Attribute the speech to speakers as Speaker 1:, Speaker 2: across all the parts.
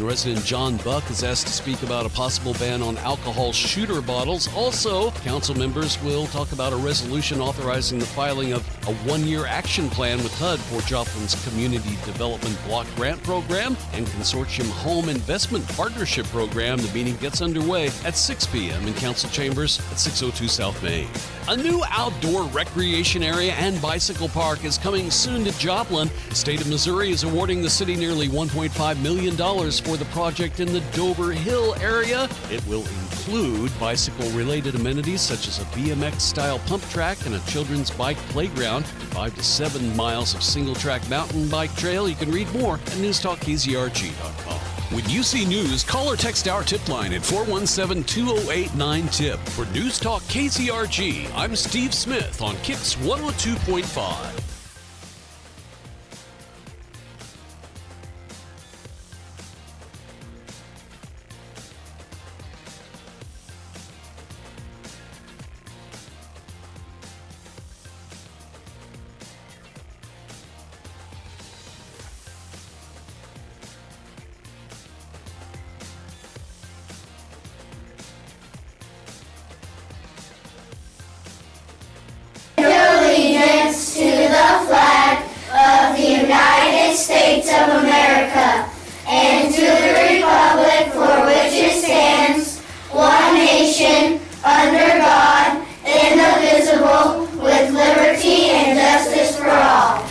Speaker 1: Resident John Buck is asked to speak about a possible ban on alcohol shooter bottles. Also, council members will talk about a resolution authorizing the filing of a one-year action plan with HUD for Joplin's Community Development Block Grant Program and Consortium Home Investment Partnership Program. The meeting gets underway at 6 p.m. in council chambers at 602 South Main. A new outdoor recreation area and bicycle park is coming soon to Joplin. The state of Missouri is awarding the city nearly $1.5 million for the project in the Dover Hill area. It will include bicycle-related amenities such as a BMX-style pump track and a children's bike playground, 5 to 7 miles of single-track mountain bike trail. You can read more at newstalkkzrg.com. When you see news, call or text our tip line at 417-208-9TIP. For News Talk KZRG, I'm Steve Smith on KIX 102.5.
Speaker 2: Allegiance to the flag of the United States of America and to the republic for which it stands, one nation, under God, indivisible, with liberty and justice for all.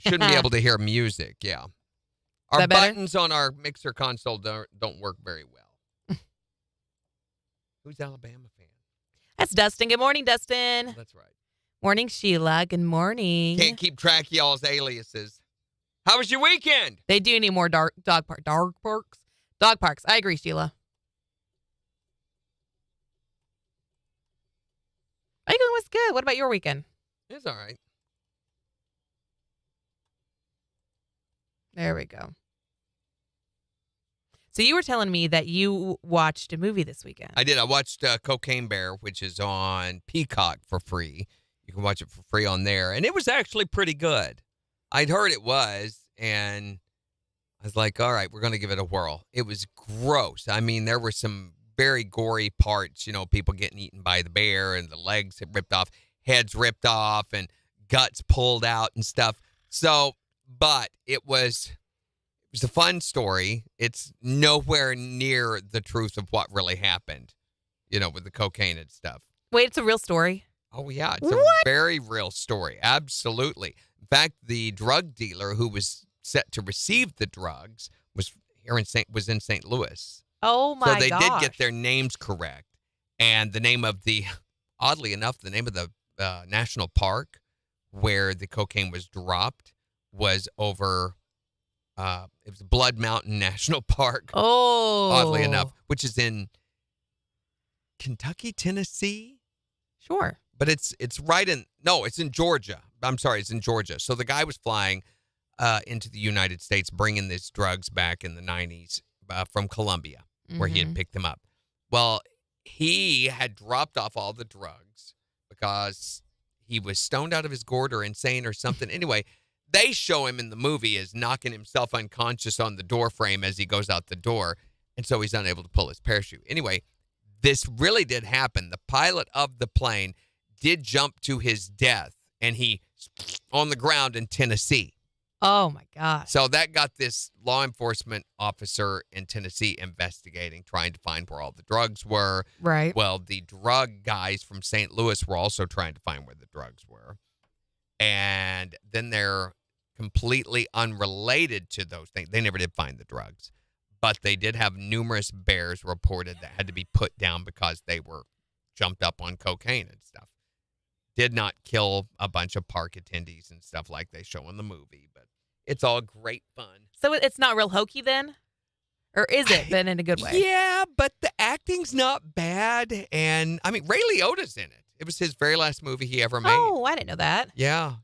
Speaker 3: You shouldn't be able to hear music, yeah. Our buttons on our mixer console don't work very well. Who's Alabama fan?
Speaker 4: That's Dustin. Good morning, Dustin.
Speaker 3: That's right.
Speaker 4: Morning, Sheila. Good morning.
Speaker 3: Can't keep track of y'all's aliases. How was your weekend?
Speaker 4: They do need more dog parks. Dog parks. I agree, Sheila. My weekend was good. What about your weekend?
Speaker 3: It's all right.
Speaker 4: There we go. So you were telling me that you watched a movie this weekend.
Speaker 3: I did. I watched Cocaine Bear, which is on Peacock for free. You can watch it for free on there. And it was actually pretty good. I'd heard it was, and I was like, all right, we're going to give it a whirl. It was gross. I mean, there were some very gory parts, you know, people getting eaten by the bear and the legs ripped off, heads ripped off, and guts pulled out and stuff. So, but it was a fun story. It's nowhere near the truth of what really happened, you know, with the cocaine and stuff.
Speaker 4: Wait, it's a real story?
Speaker 3: Oh, yeah. It's a very real story. Absolutely. In fact, the drug dealer who was set to receive the drugs was in St. Louis.
Speaker 4: Oh, my gosh.
Speaker 3: So they did get their names correct. And the name of oddly enough, the name of the national park where the cocaine was dropped was over, it was Blood Mountain National Park.
Speaker 4: Oh.
Speaker 3: Oddly enough, which is in Kentucky, Tennessee.
Speaker 4: Sure.
Speaker 3: But it's in Georgia. I'm sorry, it's in Georgia. So the guy was flying into the United States, bringing these drugs back in the 90s from Colombia, where he had picked them up. Well, he had dropped off all the drugs because he was stoned out of his gourd or insane or something. Anyway, they show him in the movie as knocking himself unconscious on the door frame as he goes out the door, and so he's unable to pull his parachute. Anyway, this really did happen. The pilot of the plane did jump to his death, and he on the ground in Tennessee.
Speaker 4: Oh, my gosh.
Speaker 3: So that got this law enforcement officer in Tennessee investigating, trying to find where all the drugs were.
Speaker 4: Right.
Speaker 3: Well, the drug guys from St. Louis were also trying to find where the drugs were. And then they're completely unrelated to those things. They never did find the drugs. But they did have numerous bears reported that had to be put down because they were jumped up on cocaine and stuff. did not kill a bunch of park attendees and stuff like they show in the movie, but it's all great fun.
Speaker 4: So it's not real hokey then? Or is it, but in a good way?
Speaker 3: Yeah, but the acting's not bad. And, I mean, Ray Liotta's in it. It was his very last movie he ever made.
Speaker 4: Oh, I didn't know that.
Speaker 3: Yeah.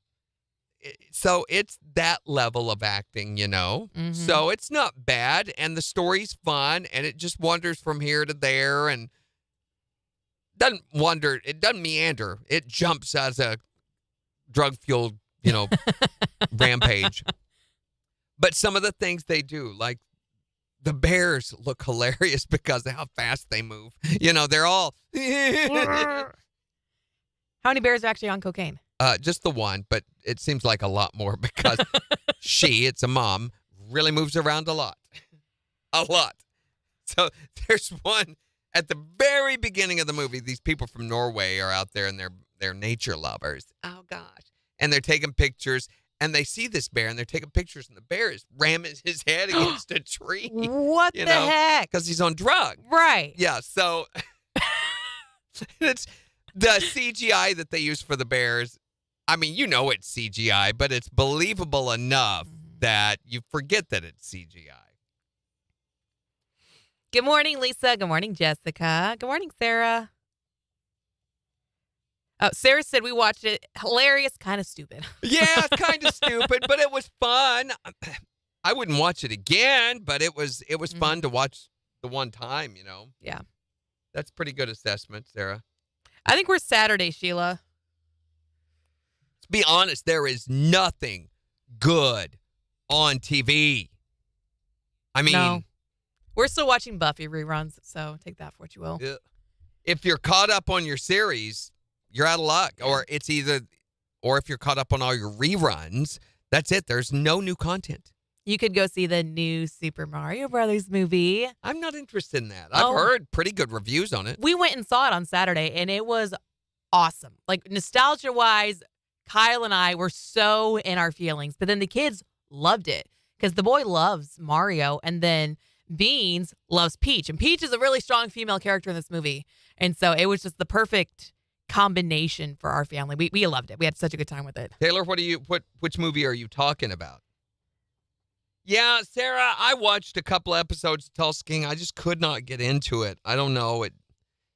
Speaker 3: So it's that level of acting,
Speaker 4: Mm-hmm.
Speaker 3: So it's not bad, and the story's fun, and it just wanders from here to there, and it doesn't meander. It jumps as a drug-fueled, rampage. But some of the things they do, like the bears look hilarious because of how fast they move. They're all...
Speaker 4: How many bears are actually on cocaine?
Speaker 3: Just the one, but it seems like a lot more because it's a mom, really moves around a lot. A lot. So there's one at the very beginning of the movie. These people from Norway are out there and they're nature lovers. Oh, gosh. And they're taking pictures and they see this bear and they're taking pictures and the bear is ramming his head against a tree.
Speaker 4: What the heck?
Speaker 3: Because he's on drugs.
Speaker 4: Right.
Speaker 3: Yeah, so it's the CGI that they use for the bears. I mean, it's CGI, but it's believable enough that you forget that it's CGI.
Speaker 4: Good morning, Lisa. Good morning, Jessica. Good morning, Sarah. Oh, Sarah said we watched it. Hilarious, kind of stupid.
Speaker 3: Yeah, kind of stupid, but it was fun. I wouldn't watch it again, but it was fun to watch the one time,
Speaker 4: Yeah.
Speaker 3: That's pretty good assessment, Sarah.
Speaker 4: I think we're Saturday, Sheila.
Speaker 3: To be honest, there is nothing good on TV. I mean...
Speaker 4: No. We're still watching Buffy reruns, so take that for what you will.
Speaker 3: If you're caught up on your series, you're out of luck. Or if you're caught up on all your reruns, that's it. There's no new content.
Speaker 4: You could go see the new Super Mario Brothers movie.
Speaker 3: I'm not interested in that. I've heard pretty good reviews on it.
Speaker 4: We went and saw it on Saturday, and it was awesome. Like, nostalgia-wise, Kyle and I were so in our feelings. But then the kids loved it because the boy loves Mario, and then Beans loves Peach. And Peach is a really strong female character in this movie. And so it was just the perfect combination for our family. We loved it. We had such a good time with it.
Speaker 3: Taylor, which movie are you talking about? Yeah, Sarah, I watched a couple episodes of Tulsa King. I just could not get into it. I don't know. It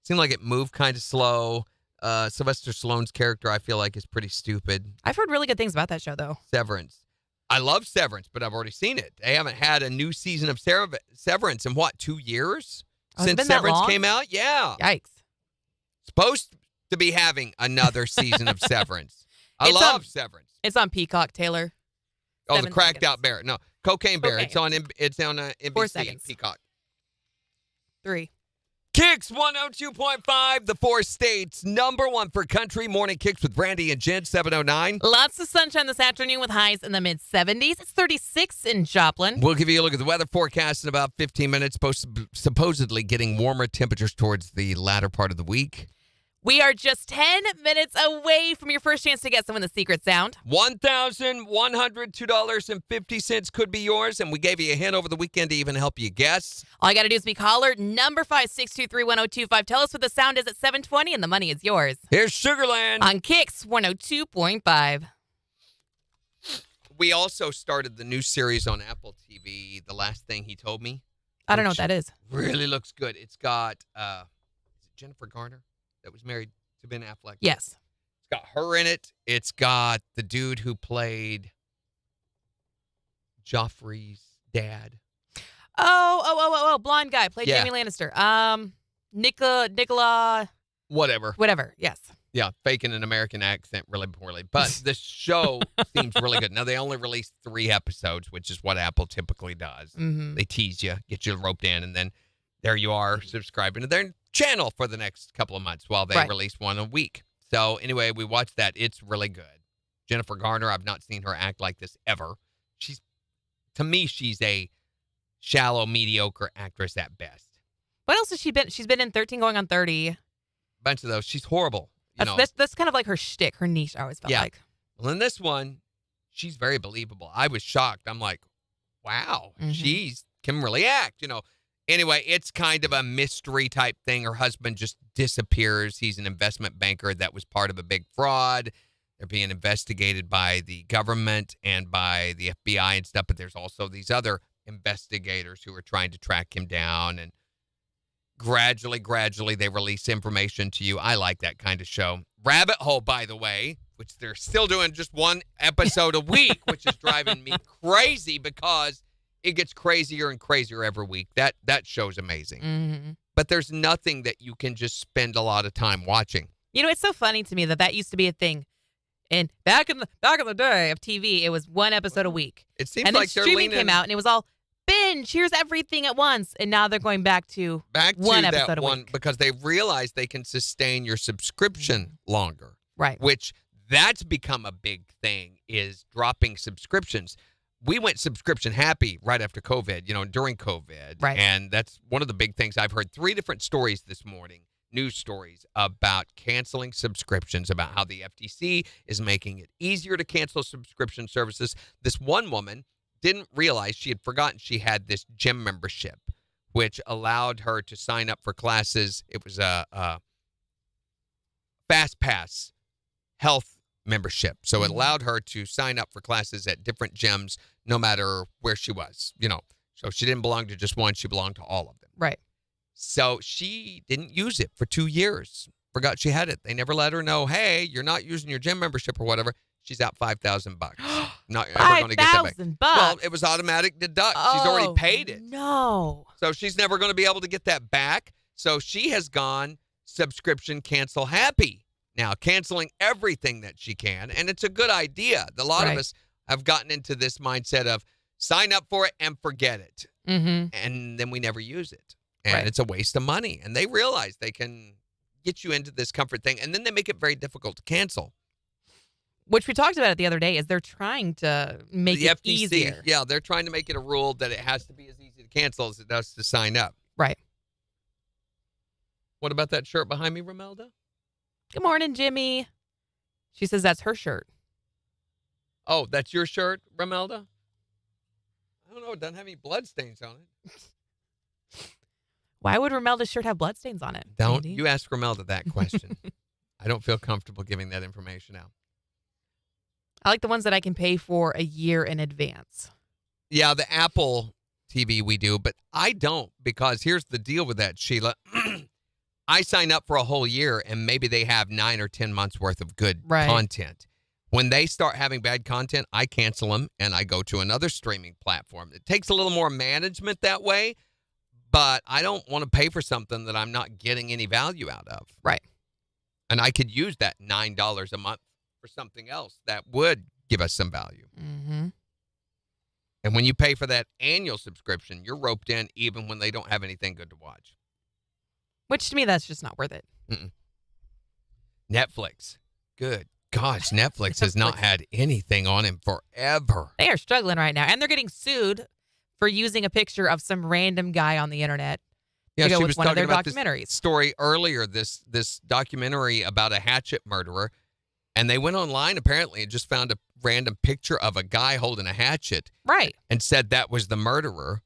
Speaker 3: seemed like it moved kind of slow. Sylvester Stallone's character, I feel like, is pretty stupid.
Speaker 4: I've heard really good things about that show, though.
Speaker 3: Severance. I love Severance, but I've already seen it. They haven't had a new season of Severance in, 2 years? Since Severance came out? Yeah.
Speaker 4: Yikes.
Speaker 3: Supposed to be having another season of Severance. I love Severance.
Speaker 4: It's on Peacock, Taylor.
Speaker 3: Oh, the cracked out bear. No, Cocaine Bear.
Speaker 4: Cocaine.
Speaker 3: It's on
Speaker 4: 4
Speaker 3: NBC
Speaker 4: seconds.
Speaker 3: and Peacock.
Speaker 4: 3.
Speaker 3: KIX 102.5, the 4 states. Number 1 for country. Morning KIX with Brandy and Jen, 709.
Speaker 4: Lots of sunshine this afternoon with highs in the mid-70s. It's 36 in Joplin.
Speaker 3: We'll give you a look at the weather forecast in about 15 minutes. Supposedly getting warmer temperatures towards the latter part of the week.
Speaker 4: We are just 10 minutes away from your first chance to get some of the secret sound.
Speaker 3: $1,102.50 could be yours, and we gave you a hint over the weekend to even help you guess.
Speaker 4: All you got to do is be caller number 5623125. Tell us what the sound is at 720, and the money is yours.
Speaker 3: Here's Sugarland.
Speaker 4: On KIX 102.5.
Speaker 3: We also started the new series on Apple TV, The Last Thing He Told Me.
Speaker 4: I don't know what that is.
Speaker 3: Really looks good. It's got, is it Jennifer Garner that was married to Ben Affleck?
Speaker 4: Yes.
Speaker 3: It's got her in it. It's got the dude who played Joffrey's dad.
Speaker 4: Oh, blonde guy. Played
Speaker 3: Yeah.
Speaker 4: Jamie Lannister. Nicola.
Speaker 3: Whatever.
Speaker 4: Yes.
Speaker 3: Yeah, faking an American accent really poorly. But the show seems really good. Now, they only released 3 episodes, which is what Apple typically does.
Speaker 4: Mm-hmm.
Speaker 3: They tease you, get you roped in, and then there you are subscribing to their channel for the next couple of months while they release one a week. So anyway, we watched that. It's really good. Jennifer Garner, I've not seen her act like this ever. To me, she's a shallow, mediocre actress at best.
Speaker 4: What else has she been? She's been in 13 going on 30.
Speaker 3: Bunch of those. She's horrible.
Speaker 4: That's kind of like her shtick, her niche, I always felt like.
Speaker 3: Well, in this one, she's very believable. I was shocked. I'm like, wow, she can really act, Anyway, it's kind of a mystery type thing. Her husband just disappears. He's an investment banker that was part of a big fraud. They're being investigated by the government and by the FBI and stuff, but there's also these other investigators who are trying to track him down, and gradually, they release information to you. I like that kind of show. Rabbit Hole, by the way, which they're still doing just one episode a week, which is driving me crazy because it gets crazier and crazier every week. That show's amazing.
Speaker 4: Mm-hmm.
Speaker 3: But there's nothing that you can just spend a lot of time watching.
Speaker 4: You know, it's so funny to me that used to be a thing. And back in the day of TV, it was one episode a week.
Speaker 3: It seems
Speaker 4: and
Speaker 3: like
Speaker 4: then
Speaker 3: they're
Speaker 4: streaming
Speaker 3: leaning
Speaker 4: came out, and it was all binge. Here's everything at once, and now they're going back to one
Speaker 3: that
Speaker 4: episode a
Speaker 3: one
Speaker 4: week
Speaker 3: because they realize they can sustain your subscription longer.
Speaker 4: Right.
Speaker 3: Which that's become a big thing, is dropping subscriptions. We went subscription happy right after COVID, during COVID.
Speaker 4: Right.
Speaker 3: And that's one of the big things. I've heard 3 different stories this morning, news stories about canceling subscriptions, about how the FTC is making it easier to cancel subscription services. This one woman didn't realize, she had forgotten she had this gym membership, which allowed her to sign up for classes. It was a Fast Pass health membership. So it allowed her to sign up for classes at different gyms, no matter where she was, So she didn't belong to just one. She belonged to all of them.
Speaker 4: Right.
Speaker 3: So she didn't use it for 2 years. Forgot she had it. They never let her know, hey, you're not using your gym membership or whatever. She's out $5,000. Not ever going to get that back.
Speaker 4: $5,000.
Speaker 3: Well, it was automatic deduct. She's already paid it.
Speaker 4: No.
Speaker 3: So she's never going to be able to get that back. So she has gone subscription cancel happy. Now, canceling everything that she can, and it's a good idea. A lot of us have gotten into this mindset of sign up for it and forget it.
Speaker 4: Mm-hmm.
Speaker 3: And then we never use it. And it's a waste of money. And they realize they can get you into this comfort thing, and then they make it very difficult to cancel.
Speaker 4: Which we talked about it the other day, is they're trying to make it
Speaker 3: FTC,
Speaker 4: easier.
Speaker 3: Yeah, they're trying to make it a rule that it has to be as easy to cancel as it does to sign up.
Speaker 4: Right.
Speaker 3: What about that shirt behind me, Romelda?
Speaker 4: Good morning, Jimmy. She says that's her shirt.
Speaker 3: Oh, that's your shirt, Romelda? I don't know. It doesn't have any bloodstains on it.
Speaker 4: Why would Romelda's shirt have bloodstains on it?
Speaker 3: Don't
Speaker 4: Andy?
Speaker 3: you ask Romelda that question. I don't feel comfortable giving that information out.
Speaker 4: I like the ones that I can pay for a year in advance.
Speaker 3: Yeah, the Apple TV we do, but I don't, because here's the deal with that, Sheila. I sign up for a whole year, and maybe they have 9 or 10 months worth of good content. When they start having bad content, I cancel them, and I go to another streaming platform. It takes a little more management that way, but I don't want to pay for something that I'm not getting any value out of.
Speaker 4: Right.
Speaker 3: And I could use that $9 a month for something else that would give us some value.
Speaker 4: Mm-hmm.
Speaker 3: And when you pay for that annual subscription, you're roped in even when they don't have anything good to watch.
Speaker 4: Which to me, that's just not worth it.
Speaker 3: Mm-mm. Netflix. Good gosh, Netflix has not had anything on him forever.
Speaker 4: They are struggling right now. And they're getting sued for using a picture of some random guy on the internet to go
Speaker 3: she
Speaker 4: with
Speaker 3: was
Speaker 4: one of
Speaker 3: talking
Speaker 4: their
Speaker 3: about
Speaker 4: documentaries.
Speaker 3: this story earlier, this documentary about a hatchet murderer. And they went online, apparently, and just found a random picture of a guy holding a hatchet.
Speaker 4: Right.
Speaker 3: And said that was the murderer.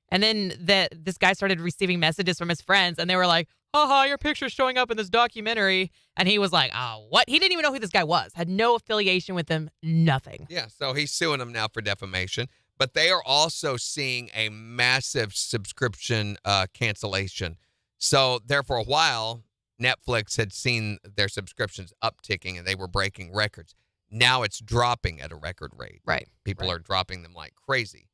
Speaker 4: And then this guy started receiving messages from his friends, and they were like, haha, your picture's showing up in this documentary. And he was like, oh, what? He didn't even know who this guy was. Had no affiliation with him, nothing.
Speaker 3: Yeah, so he's suing them now for defamation. But they are also seeing a massive subscription cancellation. So there for a while, Netflix had seen their subscriptions upticking, and they were breaking records. Now it's dropping at a record rate.
Speaker 4: Right.
Speaker 3: People are dropping them like crazy.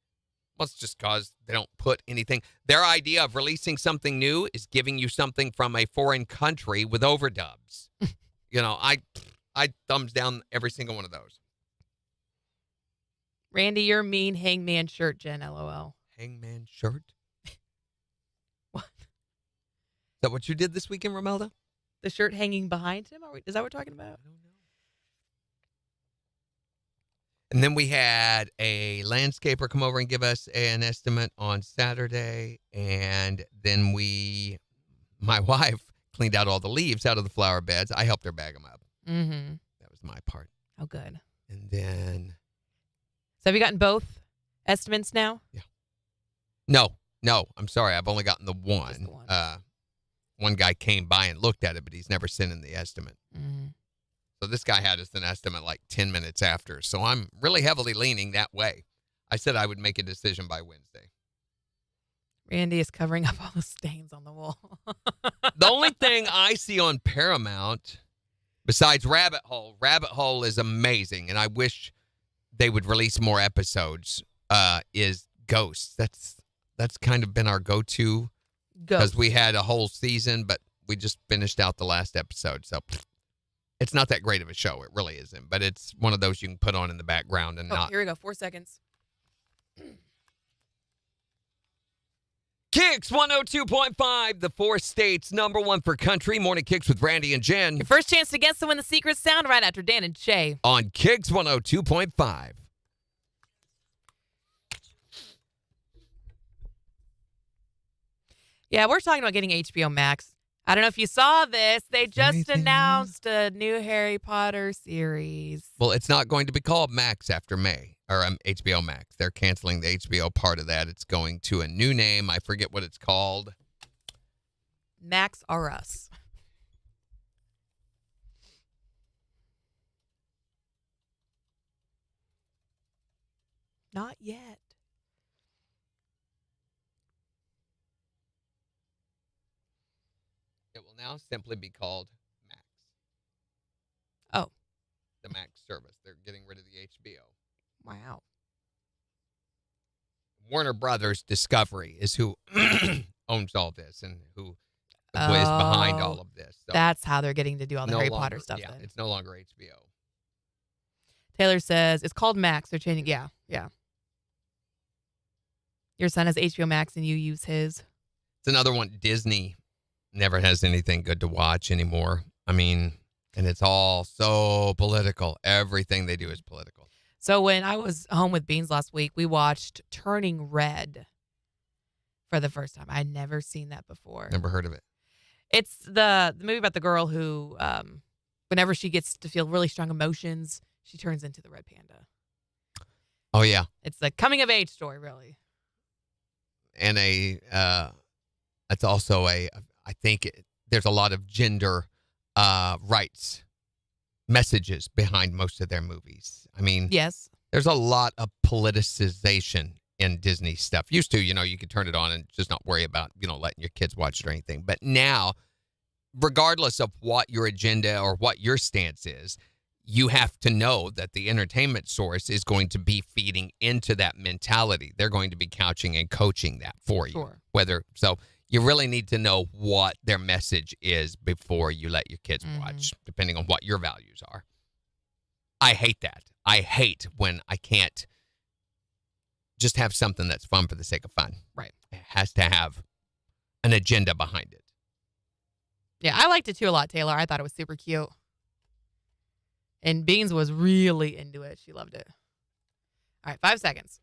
Speaker 3: Well, it's just because they don't put anything. Their idea of releasing something new is giving you something from a foreign country with overdubs. I thumbs down every single one of those.
Speaker 4: Randy, your mean hangman shirt, Jen, LOL.
Speaker 3: Hangman shirt?
Speaker 4: What?
Speaker 3: Is that what you did this weekend, Romelda?
Speaker 4: The shirt hanging behind him? Is that what we're talking about?
Speaker 3: I don't know. And then we had a landscaper come over and give us an estimate on Saturday. And then my wife cleaned out all the leaves out of the flower beds. I helped her bag them up.
Speaker 4: Mm-hmm.
Speaker 3: That was my part.
Speaker 4: Oh, good.
Speaker 3: And then...
Speaker 4: So have you gotten both estimates now?
Speaker 3: Yeah. No. No, I'm sorry. I've only gotten the
Speaker 4: Just
Speaker 3: one.
Speaker 4: the one.
Speaker 3: One guy came by and looked at it, but he's never sent in the estimate.
Speaker 4: Mm.
Speaker 3: So this guy had us an estimate like 10 minutes after. So I'm really heavily leaning that way. I said I would make a decision by Wednesday.
Speaker 4: Randy is covering up all the stains on the wall.
Speaker 3: The only thing I see on Paramount, besides Rabbit Hole is amazing, and I wish they would release more episodes, is Ghosts. That's kind of been our go-to because we had a whole season, but we just finished out the last episode. So it's not that great of a show. It really isn't. But it's one of those you can put on in the background and not.
Speaker 4: Here we go. 4 seconds.
Speaker 3: KIX 102.5, the 4 states #1 for country. Morning KIX with Randy and Jen
Speaker 4: Your first chance to guess to win the secret sound right after Dan and Shay.
Speaker 3: on KIX 102.5.
Speaker 4: Yeah, we're talking about getting HBO Max. I don't know if you saw this. They just announced a new Harry Potter series.
Speaker 3: Well, it's not going to be called Max after May, or HBO Max. They're canceling the HBO part of that. It's going to a new name. I forget what it's called.
Speaker 4: Max or Us. Not yet.
Speaker 3: It will now simply be called Max.
Speaker 4: Oh.
Speaker 3: The Max service. They're getting rid of the HBO.
Speaker 4: Wow.
Speaker 3: Warner Brothers Discovery is who owns all this and who is behind all of this. So
Speaker 4: That's how they're getting to do all the
Speaker 3: no
Speaker 4: Harry
Speaker 3: longer-
Speaker 4: Potter stuff
Speaker 3: Yeah,
Speaker 4: then.
Speaker 3: it's no longer HBO.
Speaker 4: Taylor says it's called Max. They're changing. Yeah. Your son has HBO Max and you use his.
Speaker 3: It's another one. Disney never has anything good to watch anymore. I mean, and it's all so political. Everything they do is political.
Speaker 4: So when I was home with Beans last week, we watched Turning Red for the first time. I'd never seen that before.
Speaker 3: Never heard of it.
Speaker 4: It's the movie about the girl who, whenever she gets to feel really strong emotions, she turns into the red panda.
Speaker 3: Oh, yeah.
Speaker 4: It's a coming of age story, really.
Speaker 3: And it's also I think there's a lot of gender rights messages behind most of their movies. I mean,
Speaker 4: Yes.
Speaker 3: there's a lot of politicization in Disney stuff. Used to, you could turn it on and just not worry about, letting your kids watch it or anything. But now, regardless of what your agenda or what your stance is, you have to know that the entertainment source is going to be feeding into that mentality. They're going to be couching and coaching that for you.
Speaker 4: Sure.
Speaker 3: So you really need to know what their message is before you let your kids watch, depending on what your values are. I hate that. I hate when I can't just have something that's fun for the sake of fun.
Speaker 4: Right.
Speaker 3: It has to have an agenda behind it.
Speaker 4: Yeah, I liked it too a lot, Taylor. I thought it was super cute. And Beans was really into it. She loved it. All right, 5 seconds.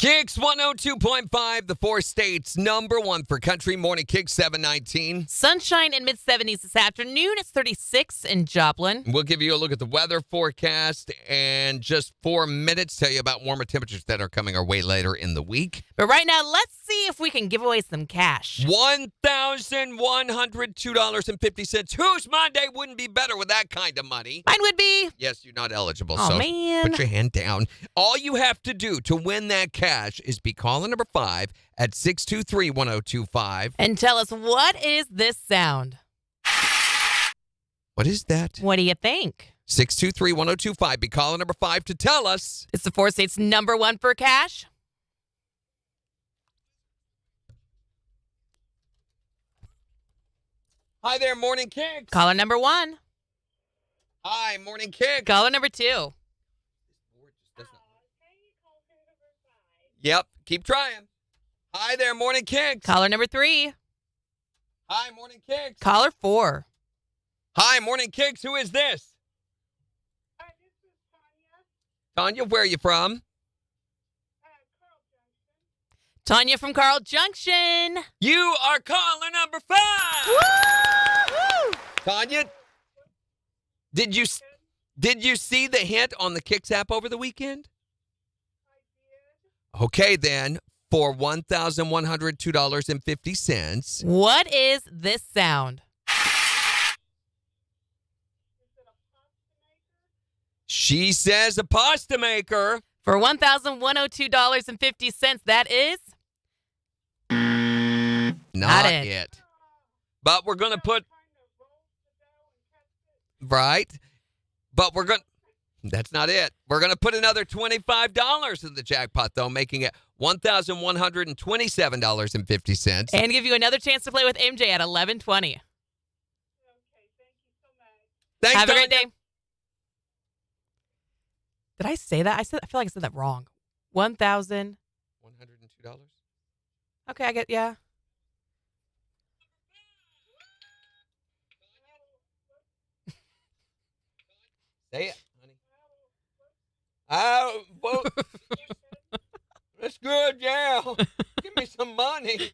Speaker 3: KIX 102.5, the 4 states #1 for country. Morning KIX 719.
Speaker 4: Sunshine in mid-70s this afternoon. It's 36 in Joplin.
Speaker 3: We'll give you a look at the weather forecast and just 4 minutes tell you about warmer temperatures that are coming our way later in the week.
Speaker 4: But right now, let's see if we can give away some cash.
Speaker 3: $1,102.50. Whose Monday wouldn't be better with that kind of money?
Speaker 4: Mine would be.
Speaker 3: Yes, you're not eligible.
Speaker 4: Oh,
Speaker 3: so
Speaker 4: man.
Speaker 3: put your hand down. All you have to do to win that cash is be calling number 5 at 623-1025.
Speaker 4: And tell us, what is this sound?
Speaker 3: What is that?
Speaker 4: What do you think?
Speaker 3: 623-1025. Be calling number 5 to tell us.
Speaker 4: It's the 4 states #1 for cash.
Speaker 3: Hi there, Morning KIX.
Speaker 4: Caller number 1.
Speaker 3: Hi, Morning KIX.
Speaker 4: Caller number 2.
Speaker 3: Yep, keep trying. Hi there, Morning KIX.
Speaker 4: Caller number 3.
Speaker 3: Hi, Morning KIX.
Speaker 4: Caller 4.
Speaker 3: Hi, Morning KIX. Who is this?
Speaker 2: This is Tanya.
Speaker 3: Tanya, where are you from?
Speaker 2: Carl Junction.
Speaker 4: Tanya from Carl Junction.
Speaker 3: You are caller number 5.
Speaker 4: Woo!
Speaker 3: Tanya, did you Did you see the hint on the KIX app over the weekend? Okay, then, for $1,102.50.
Speaker 4: What is this sound?
Speaker 3: She says a pasta maker.
Speaker 4: For $1,102.50, that is
Speaker 3: Not
Speaker 4: it.
Speaker 3: it. But we're going to put... Right. But we're going... That's not it. We're going to put another $25 in the jackpot, though, making it $1,127.50.
Speaker 4: And give you another chance to play with MJ at 11:20.
Speaker 3: Thanks,
Speaker 4: Have a great
Speaker 3: Tanya.
Speaker 4: day. Did I say that? I feel like I said that wrong. 1,000.
Speaker 3: $102.
Speaker 4: Okay, I get, yeah.
Speaker 3: Say it, honey. Oh, well, that's good, yeah. Give me some money.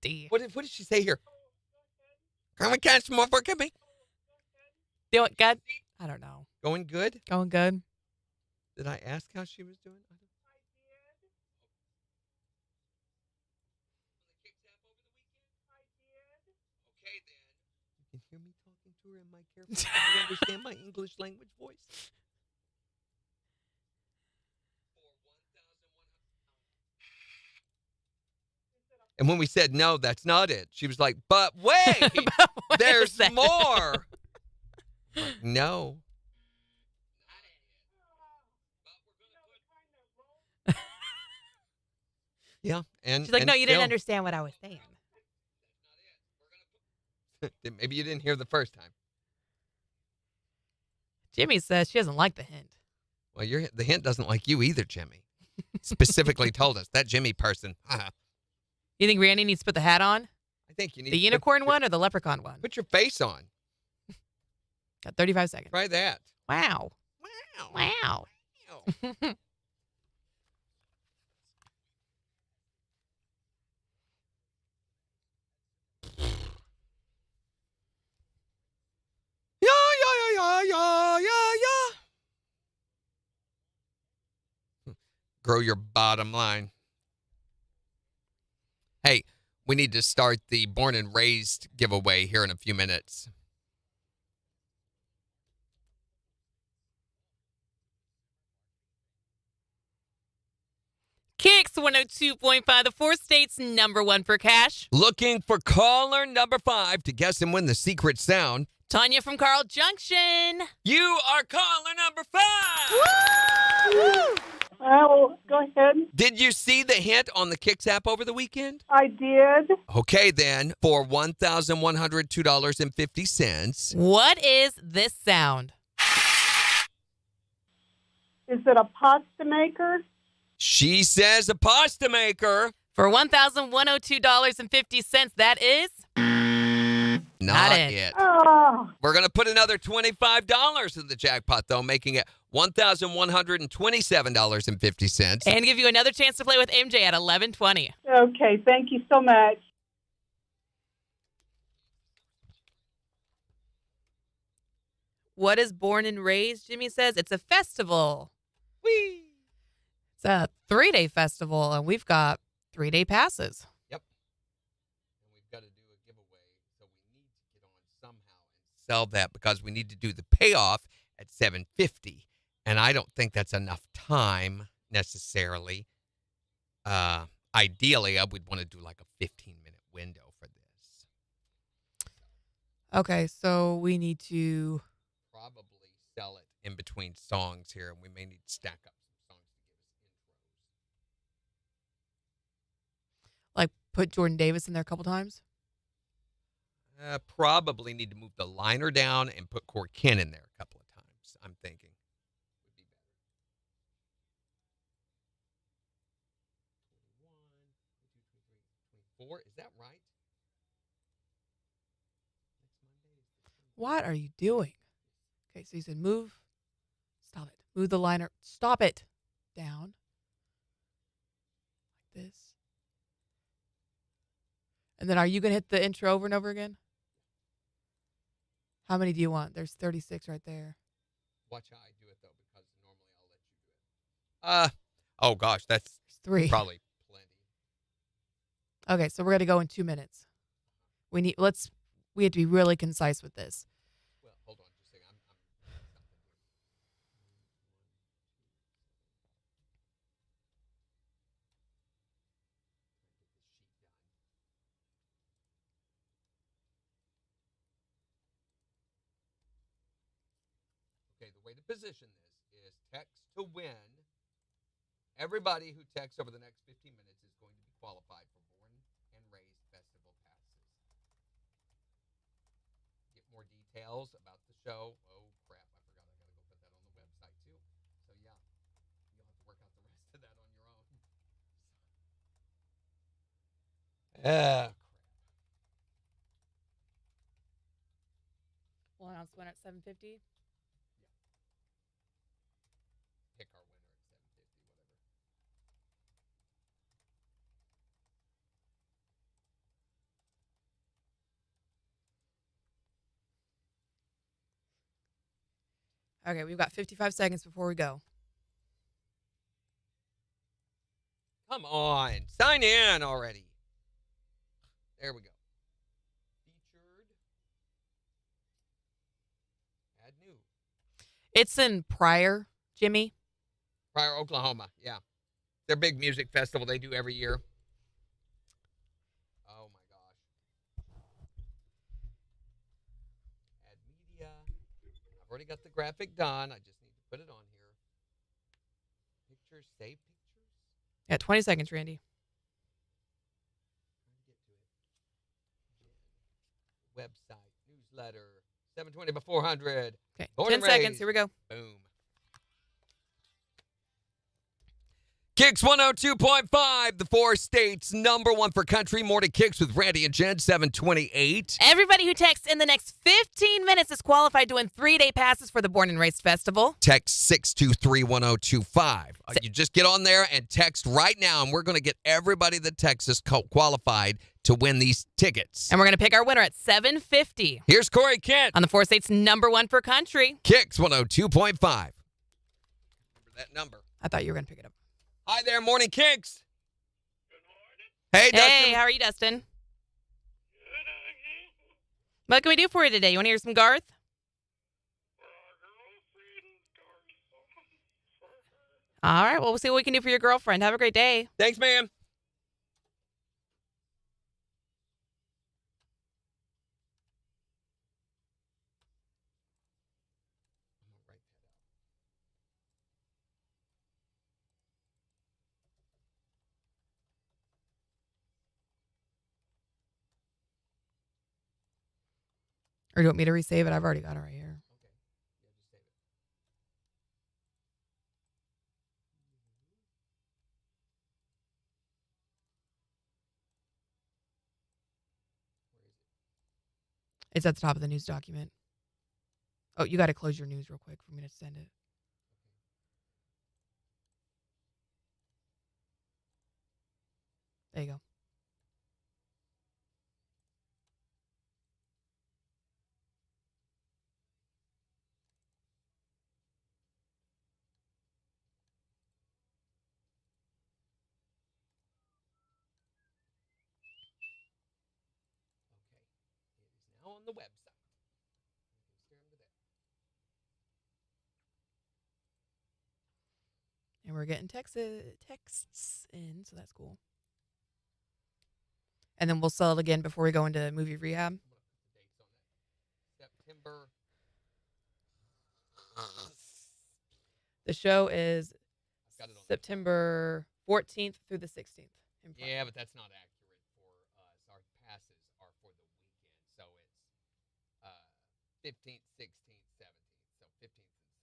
Speaker 4: Randy.
Speaker 3: What did she say here? Can we catch some more for me?
Speaker 4: Doing good? I don't know.
Speaker 3: Going good?
Speaker 4: Going good?
Speaker 3: Did I ask how she was doing? Okay, then. You can hear me talking to her in my careful. Do you understand my English language voice? And when we said no, that's not it. She was like, "But wait,
Speaker 4: But wait a
Speaker 3: there's
Speaker 4: second.
Speaker 3: more." Like, no. Yeah, and
Speaker 4: She's like,
Speaker 3: and
Speaker 4: no, you didn't
Speaker 3: still-
Speaker 4: understand what I was saying.
Speaker 3: Maybe you didn't hear the first time.
Speaker 4: Jimmy says she doesn't like the hint.
Speaker 3: Well, the hint doesn't like you either, Jimmy. Specifically told us that Jimmy person.
Speaker 4: You think Randy needs to put the hat on?
Speaker 3: I think you need
Speaker 4: The
Speaker 3: to
Speaker 4: unicorn one or the leprechaun one?
Speaker 3: Put your face on.
Speaker 4: Got 35 seconds.
Speaker 3: Try that.
Speaker 4: Wow.
Speaker 3: Wow.
Speaker 4: Wow.
Speaker 3: Wow. Yeah. Grow your bottom line. Hey, we need to start the Born and Raised giveaway here in a few minutes.
Speaker 4: KIX 102.5, the 4 states #1 for cash.
Speaker 3: Looking for caller number 5 to guess and win the secret sound.
Speaker 4: Tanya from Carl Junction.
Speaker 3: You are caller number 5.
Speaker 5: Oh, go ahead.
Speaker 3: Did you see the hint on the KIX app over the weekend?
Speaker 5: I did.
Speaker 3: Okay, then, for $1,102.50.
Speaker 4: What is this sound?
Speaker 5: Is it a pasta maker?
Speaker 3: She says a pasta maker.
Speaker 4: For $1,102.50, that is
Speaker 3: Not
Speaker 4: it.
Speaker 3: it.
Speaker 5: Oh,
Speaker 3: We're going to put another $25 in the jackpot, though, making it $1,127.50.
Speaker 4: and give you another chance to play with MJ at 11:20.
Speaker 5: okay. Thank you so much.
Speaker 4: What is Born and Raised? Jimmy says it's a festival.
Speaker 3: Whee!
Speaker 4: It's a 3-day festival, and we've got 3-day passes.
Speaker 3: Yep. And we've got to do a giveaway, so we need to get on somehow and sell that because we need to do the payoff at $750. And I don't think that's enough time necessarily. Ideally, I would want to do like a 15-minute window for this.
Speaker 4: Okay, so we need to.
Speaker 3: Probably sell it in between songs here, and we may need to stack up some songs to give us
Speaker 4: Like, put Jordan Davis in there a couple times?
Speaker 3: intros. Probably need to move the liner down and put Corey Ken in there a couple of times, I'm thinking. Would be better. 21, 22, 23, 24. Is that right? Next Monday is the 20th.
Speaker 4: What are you doing? Okay, so you said move. Stop it. Move the liner. Stop it. Down. Like this. And then are you going to hit the intro over and over again? How many do you want? There's 36 right there.
Speaker 3: Watch how I do it, though, because normally I'll let you do it. Oh, gosh, that's
Speaker 4: 3.
Speaker 3: probably plenty.
Speaker 4: Okay, so we're going to go in 2 minutes. We have to be really concise with this.
Speaker 3: Well, hold on just a second. I'm something here. Okay, the way to position this is text to win. Everybody who texts over the next 15 minutes is going to be qualified for Born and Raised Festival passes. Get more details about the show. Oh, crap. I forgot. I got to go put that on the website, too. So, yeah, you'll have to work out the rest of that on your own. Ah, crap.
Speaker 4: We'll announce the winner at 7:50.
Speaker 3: Pick our winner at 7:50, whatever.
Speaker 4: Okay, we've got 55 seconds before we go.
Speaker 3: Come on. Sign in already. There we go. Featured. Add new.
Speaker 4: It's in Pryor, Jimmy.
Speaker 3: Pryor, Oklahoma. Yeah. Their big music festival they do every year. Oh, my gosh. Add media. I've already got the graphic done. I just need to put it on here. Pictures, save pictures.
Speaker 4: Yeah, 20 seconds, Randy.
Speaker 3: Trying to get to it. Website, newsletter, 720 by 400.
Speaker 4: Okay,
Speaker 3: Born
Speaker 4: 10
Speaker 3: and
Speaker 4: seconds.
Speaker 3: raised.
Speaker 4: Here we go.
Speaker 3: Boom. KIX 102.5, the 4 states, #1 for country. More to KIX with Randy and Jen, 728.
Speaker 4: Everybody who texts in the next 15 minutes is qualified to win 3-day passes for the Born and Raised Festival.
Speaker 3: Text 6231025. You just get on there and text right now, and we're going to get everybody that texts us qualified to win these tickets.
Speaker 4: And we're going to pick our winner at 7:50
Speaker 3: Here's Corey Kent.
Speaker 4: on the 4 states #1 for country.
Speaker 3: KIX 102.5. Remember that number.
Speaker 4: I thought you were going to pick it up.
Speaker 3: Hi there, Morning KIX. Good morning. Hey, Dustin.
Speaker 4: Hey, how are you, Dustin? What can we do for you today? You want to hear some Garth? All right, well, we'll see what we can do for your girlfriend. Have a great day.
Speaker 3: Thanks, ma'am.
Speaker 4: Or do you want me to resave it? I've already got it right here.
Speaker 3: Okay. Yeah, just save it. Where is it?
Speaker 4: It's at the top of the news document. Oh, you got to close your news real quick for me to send it. There you go.
Speaker 3: Okay. It is now on the website. You can steer them to there.
Speaker 4: And we're getting texts in, so that's cool. And then we'll sell it again before we go into movie rehab.
Speaker 3: I'm going to put the dates on that. September.
Speaker 4: The show is
Speaker 3: I've got it on.
Speaker 4: September 14th through the 16th. in Prime.
Speaker 3: Yeah, but that's not accurate for us. Our passes are for the weekend. So it's 15th, 16th, 17th. So 15th through the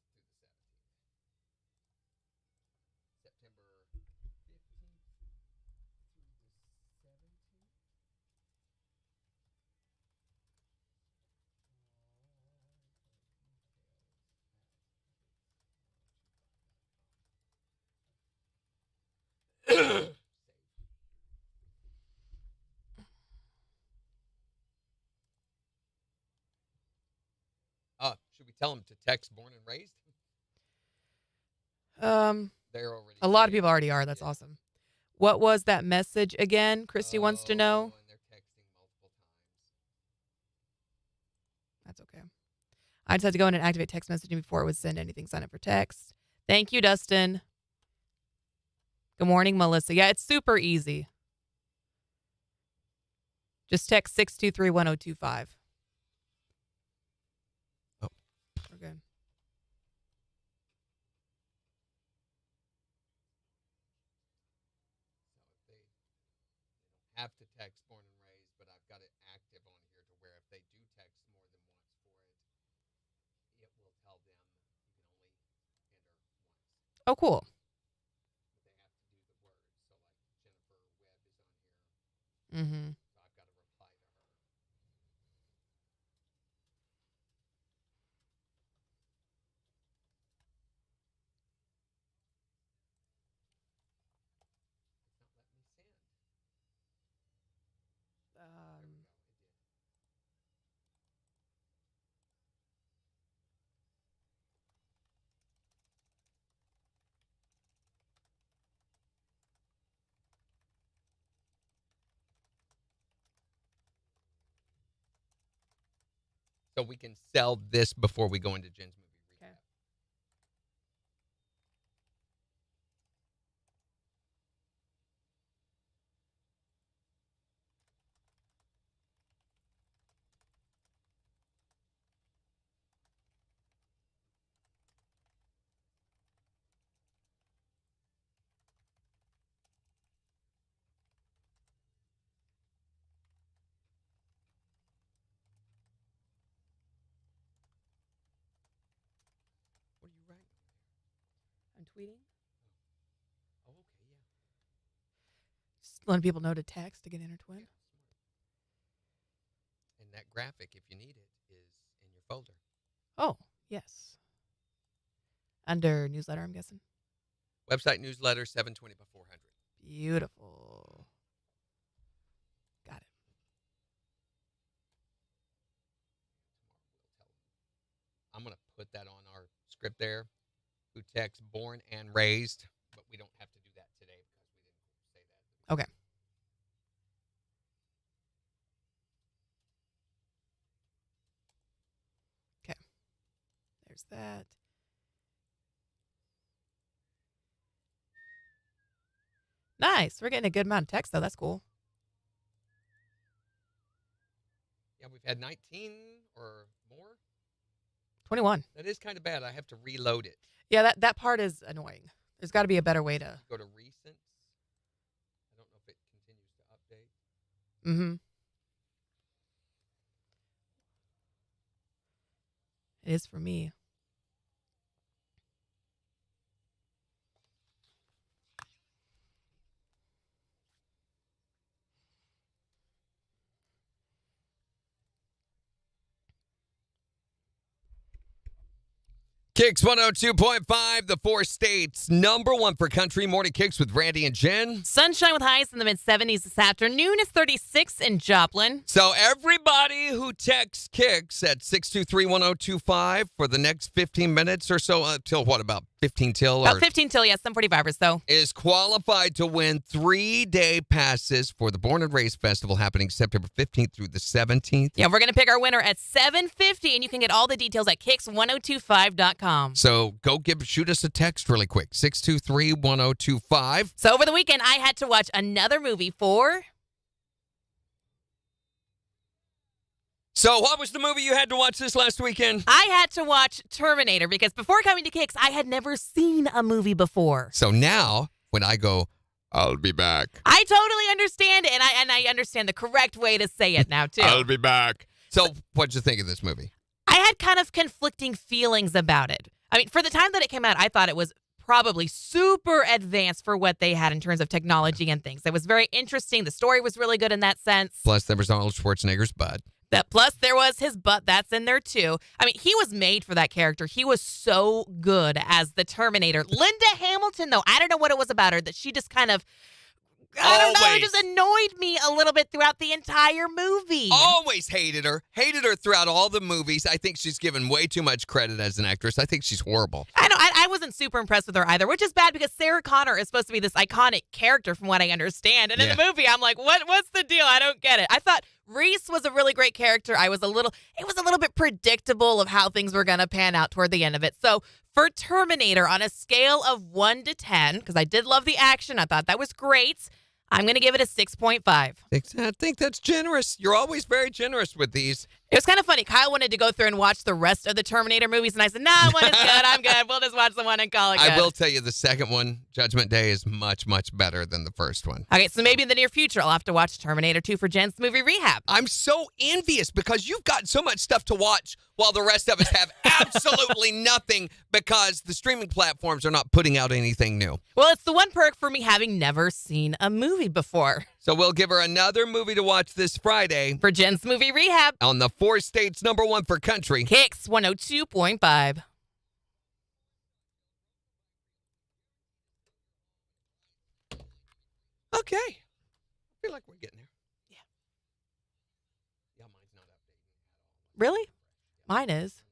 Speaker 3: 17th. September 15th through the 17th. Should we tell them to text Born and Raised? They're already.
Speaker 4: A lot of people already are. That's awesome. What was that message again? Christy wants to know.
Speaker 3: And they're texting multiple times.
Speaker 4: That's okay. I just had to go in and activate text messaging before it would send anything. Sign up for text. Thank you, Dustin. Good morning, Melissa. Yeah, it's super easy. Just text 623-1025.
Speaker 3: Oh.
Speaker 4: We're good.
Speaker 3: Have to text born and raised, but I've got it active on here to where if they do text more than once for it, it will tell them you can only enter once.
Speaker 4: Oh, cool.
Speaker 3: But they have to do the words. So like Jennifer Webb is on here.
Speaker 4: Mm-hmm.
Speaker 3: So I've got to reply to her. It's not letting me send. So we can sell this before we go into Jen's movie recap.
Speaker 4: Okay.
Speaker 3: What are you writing?
Speaker 4: I'm tweeting.
Speaker 3: Oh, okay, yeah.
Speaker 4: Just letting people know to text to get intertwin.
Speaker 3: And that graphic, if you need it, is in your folder.
Speaker 4: Oh, yes. Under newsletter, I'm guessing.
Speaker 3: Website newsletter 720 by 400.
Speaker 4: Beautiful. Got it.
Speaker 3: I'm going to put that on our script there. Who texts born and raised, but we don't have to do that today because we didn't say that.
Speaker 4: Okay. Okay. There's that. Nice. We're getting a good amount of text, though. That's cool.
Speaker 3: Yeah, we've had 19 or more.
Speaker 4: 21.
Speaker 3: That is kind of bad. I have to reload it.
Speaker 4: Yeah, that part is annoying. There's got to be a better way to.
Speaker 3: Go to recent. I don't know if it continues to update.
Speaker 4: Mm-hmm. It is for me.
Speaker 3: KIX 102.5, the 4 states. #1 for country. Morning KIX with Randy and Jen.
Speaker 4: Sunshine with highs in the mid-70s this afternoon. It's 36 in Joplin.
Speaker 3: So everybody who texts KIX at 623-1025 for the next 15 minutes or so, till what, about 15 till?
Speaker 4: About 15 till, yes, 7:45 or so.
Speaker 3: Is qualified to win 3-day passes for the Born and Raised Festival happening September 15th through the 17th.
Speaker 4: Yeah, we're going to pick our winner at 7:50, and you can get all the details at KIX1025.com.
Speaker 3: So go shoot us a text really quick, 623-1025.
Speaker 4: So over the weekend, I had to watch another movie for...
Speaker 3: So what was the movie you had to watch this last weekend?
Speaker 4: I had to watch Terminator because before coming to KIX, I had never seen a movie before.
Speaker 3: So now, when I go, I'll be back.
Speaker 4: I totally understand it, and I understand the correct way to say it now, too.
Speaker 3: I'll be back. So what'd you think of this movie?
Speaker 4: I had kind of conflicting feelings about it. I mean, for the time that it came out, I thought it was probably super advanced for what they had in terms of technology and things. It was very interesting. The story was really good in that sense.
Speaker 3: Plus, there was Arnold Schwarzenegger's butt.
Speaker 4: Plus, there was his butt. That's in there, too. I mean, he was made for that character. He was so good as the Terminator. Linda Hamilton, though, I don't know what it was about her that she just kind of I don't know. It
Speaker 3: Always.
Speaker 4: just annoyed me a little bit throughout the entire movie.
Speaker 3: Always hated her. Hated her throughout all the movies. I think she's given way too much credit as an actress. I think she's horrible.
Speaker 4: I know. I wasn't super impressed with her either, which is bad because Sarah Connor is supposed to be this iconic character from what I understand. And in the movie, I'm like, what's the deal? I don't get it. I thought Reese was a really great character. It was a little bit predictable of how things were going to pan out toward the end of it. So for Terminator, on a scale of 1 to 10, because I did love the action, I thought that was great, I'm going to give it a 6.5.
Speaker 3: I think that's generous. You're always very generous with these.
Speaker 4: It was kind of funny. Kyle wanted to go through and watch the rest of the Terminator movies, and I said, nah, one is good. I'm good. We'll just watch the one and call it good.
Speaker 3: I will tell you the second one, Judgment Day, is much, much better than the first one.
Speaker 4: Okay, so maybe in the near future, I'll have to watch Terminator 2 for Jen's movie rehab.
Speaker 3: I'm so envious because you've got so much stuff to watch while the rest of us have absolutely nothing because the streaming platforms are not putting out anything new.
Speaker 4: Well, it's the one perk for me having never seen a movie before.
Speaker 3: So we'll give her another movie to watch this Friday
Speaker 4: For Jen's movie rehab,
Speaker 3: on the 4 states #1 for country.
Speaker 4: KIX 102.5.
Speaker 3: Okay. I feel like we're getting there.
Speaker 4: Yeah.
Speaker 3: Yeah, mine's not updating.
Speaker 4: Really? Mine is.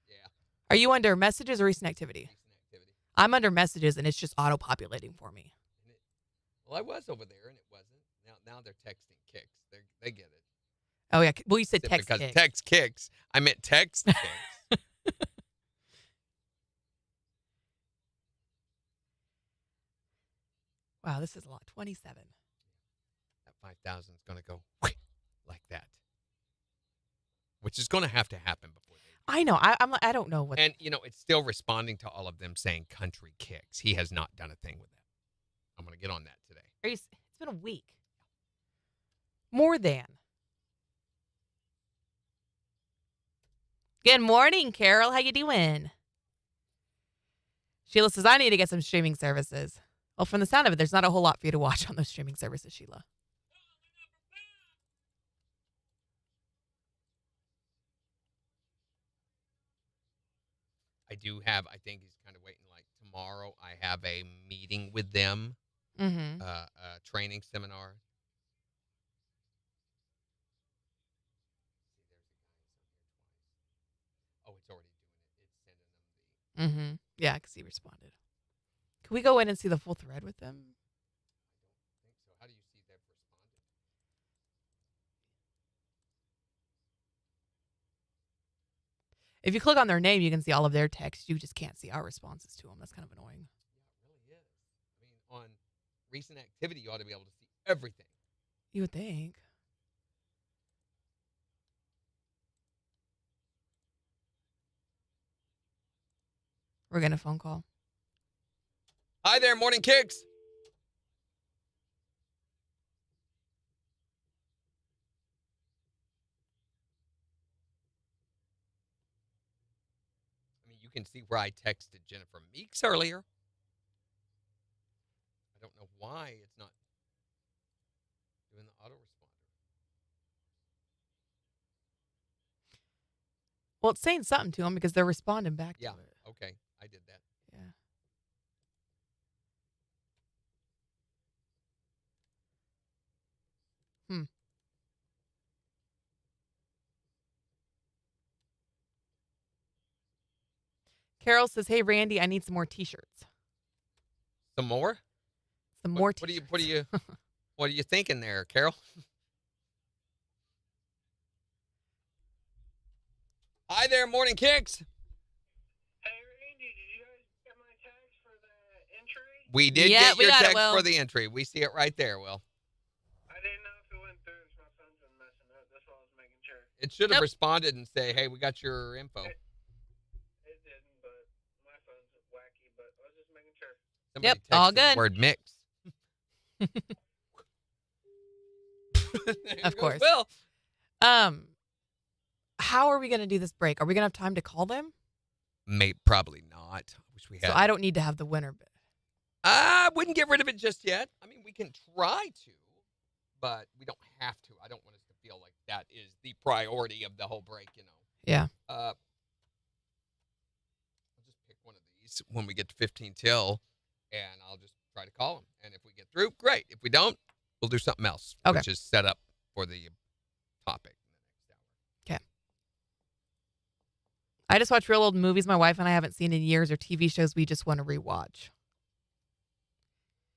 Speaker 3: Yeah.
Speaker 4: Are you under messages or recent activity?
Speaker 3: Recent activity.
Speaker 4: I'm under messages, and it's just auto-populating for me.
Speaker 3: Well, I was over there and it wasn't. Now they're texting KIX. They get it.
Speaker 4: Oh, yeah. Well, you said
Speaker 3: Is it
Speaker 4: text
Speaker 3: because
Speaker 4: KIX.
Speaker 3: text KIX. I meant text KIX.
Speaker 4: Wow, this is a lot. 27.
Speaker 3: That 5,000 is going to go like that, which is going to have to happen before they.
Speaker 4: I know. I don't know what.
Speaker 3: And, it's still responding to all of them saying country KIX. He has not done a thing with that. I'm going to get on that today.
Speaker 4: It's been a week. More than. Good morning, Carol. How you doing? Sheila says, I need to get some streaming services. Well, from the sound of it, there's not a whole lot for you to watch on those streaming services, Sheila.
Speaker 3: I do have, I think he's kind of waiting, like tomorrow I have a meeting with them,
Speaker 4: Mm-hmm.
Speaker 3: a training seminar. Oh, it's already doing it. It's sending them
Speaker 4: Mm-hmm. Yeah, because he responded. Can we go in and see the full thread with them?
Speaker 3: I don't think so. How do you see they've responded?
Speaker 4: If you click on their name, you can see all of their text. You just can't see our responses to them. That's kind of annoying.
Speaker 3: Yeah, it really is. I mean, on recent activity, you ought to be able to see everything.
Speaker 4: You would think. We're getting a phone call.
Speaker 3: Hi there, Morning Kicks. I mean, you can see where I texted Jennifer Meeks earlier. I don't know why it's not doing the autoresponder.
Speaker 4: Well, it's saying something to them because they're responding back
Speaker 3: Yeah,
Speaker 4: to it.
Speaker 3: okay, I did that.
Speaker 4: Yeah. Carol says, hey, Randy, I need some more T-shirts.
Speaker 3: Some more?
Speaker 4: Some more
Speaker 3: What
Speaker 4: T-shirts.
Speaker 3: What are you thinking there, Carol? Hi there, Morning Kicks.
Speaker 6: Hey, Randy, did you guys get my text for the entry?
Speaker 3: We did
Speaker 4: Yeah,
Speaker 3: get
Speaker 4: we
Speaker 3: your
Speaker 4: got it,
Speaker 3: text
Speaker 4: Will.
Speaker 3: for the entry. We see it right there, Will.
Speaker 6: I didn't know if it went through because my phone's been messing up. That's why I was making sure.
Speaker 3: It should have
Speaker 4: Nope.
Speaker 3: responded and say, hey, we got your info.
Speaker 6: It didn't, but my phone's wacky, but I was just making sure.
Speaker 3: Somebody
Speaker 4: Yep, all
Speaker 3: texted the
Speaker 4: good.
Speaker 3: word mix.
Speaker 4: Of course.
Speaker 3: Will.
Speaker 4: How are we going to do this break? Are we going to have time to call them?
Speaker 3: Probably not. I wish we had.
Speaker 4: So I don't need to have the winner.
Speaker 3: I wouldn't get rid of it just yet. I mean, we can try to, but we don't have to. I don't want us to feel like that is the priority of the whole break,
Speaker 4: Yeah.
Speaker 3: I'll just pick one of these when we get to 15 till, and I'll just try to call them. And if we get through, great. If we don't, we'll do something else,
Speaker 4: Okay.
Speaker 3: which is set up for the topic.
Speaker 4: Okay. I just watch real old movies my wife and I haven't seen in years or TV shows we just want to rewatch.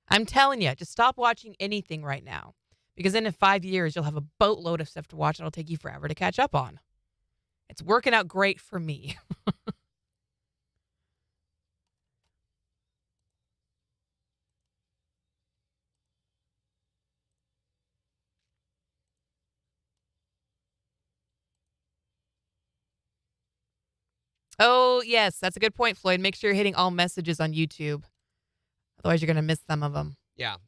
Speaker 4: I'm telling you, just stop watching anything right now. Because then in 5 years, you'll have a boatload of stuff to watch and it'll take you forever to catch up on. It's working out great for me. Oh, yes, that's a good point, Floyd. Make sure you're hitting all messages on YouTube. Otherwise, you're going to miss some of them.
Speaker 3: Yeah. I'm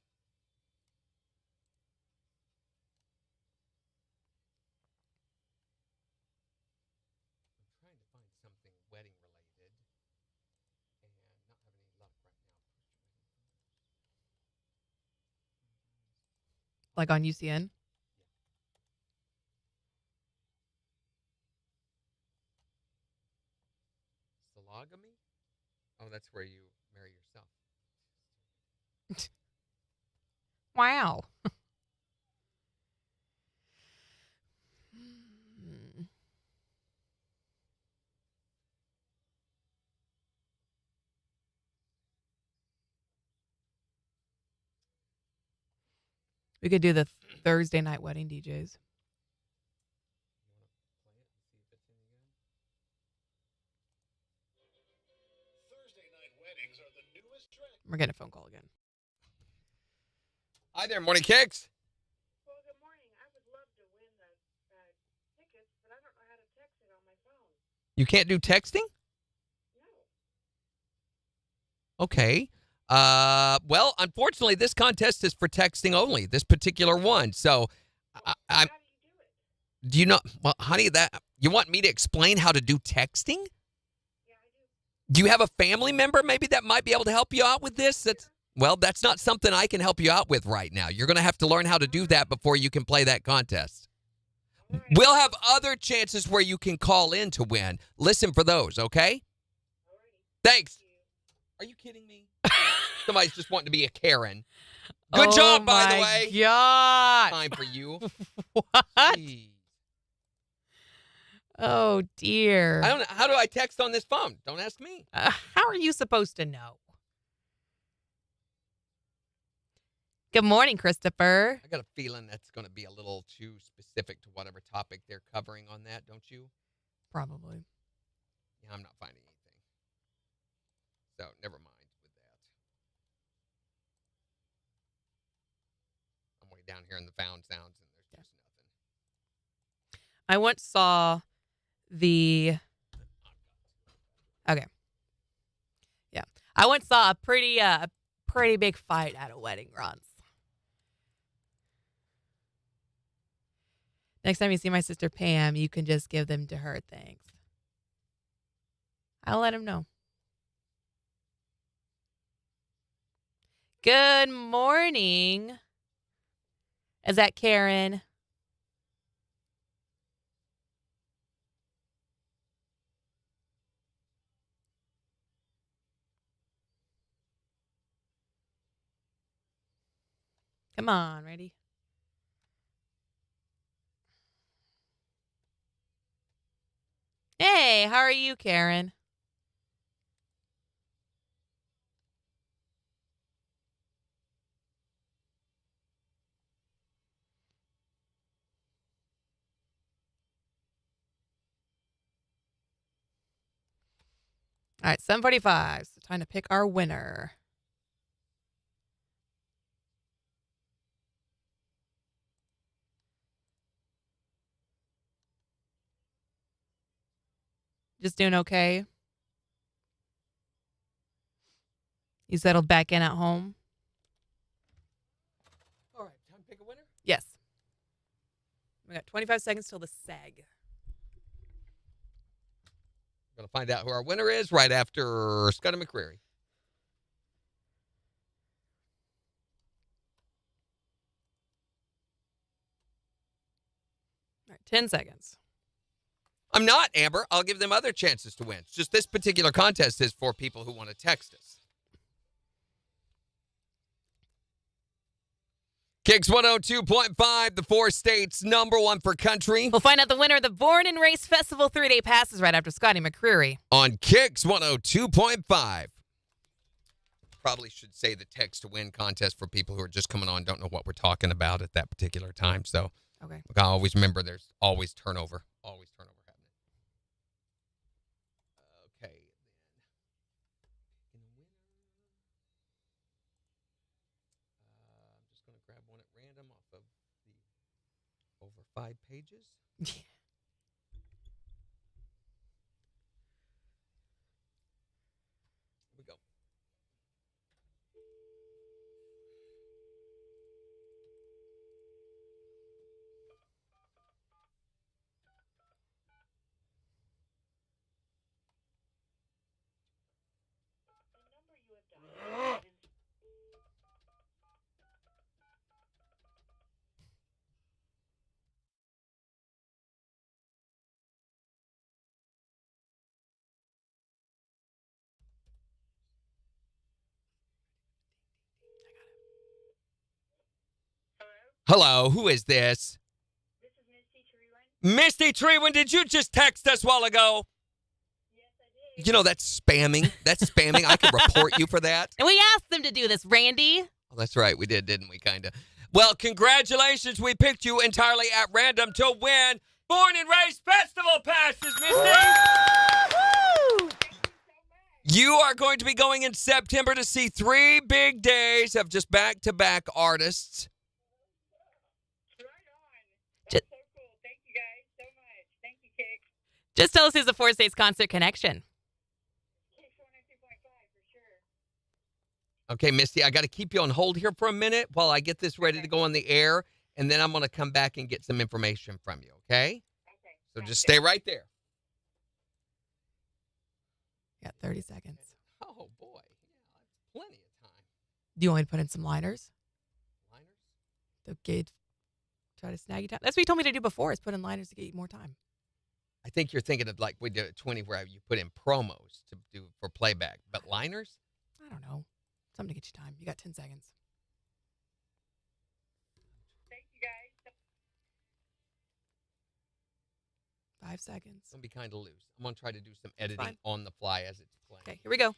Speaker 3: trying to find something wedding related and not having any luck right now.
Speaker 4: Like on UCN.
Speaker 3: Sologamy? Oh, that's where you marry yourself.
Speaker 4: Wow. We could do the Thursday night wedding DJs.
Speaker 6: Thursday night weddings are the newest trend.
Speaker 4: We're getting a phone call again.
Speaker 3: Hi there, Morning Kicks.
Speaker 6: Well, good morning. I would love to win the tickets, but I don't know how to text it on my phone.
Speaker 3: You can't do texting?
Speaker 6: No.
Speaker 3: Okay. Well, unfortunately, this contest is for texting only, this particular one. So, I'm.
Speaker 6: How do you do it?
Speaker 3: Do you know? Well, honey, that you want me to explain how to do texting?
Speaker 6: Yeah, I do.
Speaker 3: Do you have a family member maybe that might be able to help you out with this? That's not something I can help you out with right now. You're going to have to learn how to do that before you can play that contest.
Speaker 6: All right.
Speaker 3: We'll have other chances where you can call in to win. Listen for those, okay?
Speaker 6: All righty.
Speaker 3: Thanks.
Speaker 6: Thank you.
Speaker 3: Are you kidding me? Somebody's just wanting to be a Karen. Good job, by the way.
Speaker 4: God.
Speaker 3: Time for you.
Speaker 4: What?
Speaker 3: Jeez.
Speaker 4: Oh, dear.
Speaker 3: I don't know. How do I text on this phone? Don't ask me.
Speaker 4: How are you supposed to know? Good morning, Christopher.
Speaker 3: I got a feeling that's going to be a little too specific to whatever topic they're covering on that, don't you?
Speaker 4: Probably.
Speaker 3: Yeah, I'm not finding anything. So, never mind with that. I'm way down here in the found sounds, and there's just nothing.
Speaker 4: I once saw the. Okay. Yeah. I once saw a pretty big fight at a wedding, Ron. Next time you see my sister Pam, you can just give them to her. Thanks. I'll let him know. Good morning. Is that Karen? Come on, ready? Hey, how are you, Karen? All right, 7:45. So time to pick our winner. Just doing okay? You settled back in at home?
Speaker 3: All right, time to pick a winner?
Speaker 4: Yes. We got 25 seconds till the seg.
Speaker 3: We're going to find out who our winner is right after Scott and McCreary.
Speaker 4: All right, 10 seconds.
Speaker 3: I'm not, Amber. I'll give them other chances to win. It's just this particular contest is for people who want to text us. KIX 102.5, the 4 states #1 for country.
Speaker 4: We'll find out the winner of the Born and Raised Festival 3-day passes right after Scotty McCreery.
Speaker 3: On KIX 102.5. Probably should say the text to win contest for people who are just coming on, don't know what we're talking about at that particular time. So
Speaker 4: Okay.
Speaker 3: I always remember there's always turnover. Always turnover happening. Okay. I'm just going to grab one at random off of the over 5 pages. Here we go. Hello, who is this?
Speaker 6: This is Misty Treeland.
Speaker 3: Misty Treeland, did you just text us a while ago?
Speaker 6: Yes, I did.
Speaker 3: You know, that's spamming. That's spamming. I can report you for that.
Speaker 4: And we asked them to do this, Randy.
Speaker 3: Oh, that's right. We did, didn't we? Kind of. Well, congratulations. We picked you entirely at random to win Born and Raised Festival passes, Misty. You are going to be going in September to see 3 big days of just back-to-back artists.
Speaker 6: Right on. That's so cool. Thank you guys so much. Thank you, KIX.
Speaker 4: Just tell us who's the 4 states concert connection.
Speaker 6: KIX 102.5 for sure.
Speaker 3: Okay, Misty, I got to keep you on hold here for a minute while I get this ready to go on the air, and then I'm going to come back and get some information from you, okay?
Speaker 6: Okay.
Speaker 3: So just stay right there.
Speaker 4: Got 30 seconds.
Speaker 3: Oh, boy. Yeah, that's plenty of time.
Speaker 4: Do you want me to put in some liners?
Speaker 3: Liners?
Speaker 4: The gate. Try to snag you time. That's what you told me to do before, is put in liners to get you more time.
Speaker 3: I think you're thinking of like we did at 20 where you put in promos to do for playback. But liners?
Speaker 4: I don't know. Something to get you time. You got 10 seconds.
Speaker 6: Thank you guys.
Speaker 4: 5 seconds.
Speaker 3: It's going to be kind of loose. I'm going to try to do some editing
Speaker 4: fine.
Speaker 3: on the fly as it's playing.
Speaker 4: Okay, here we go.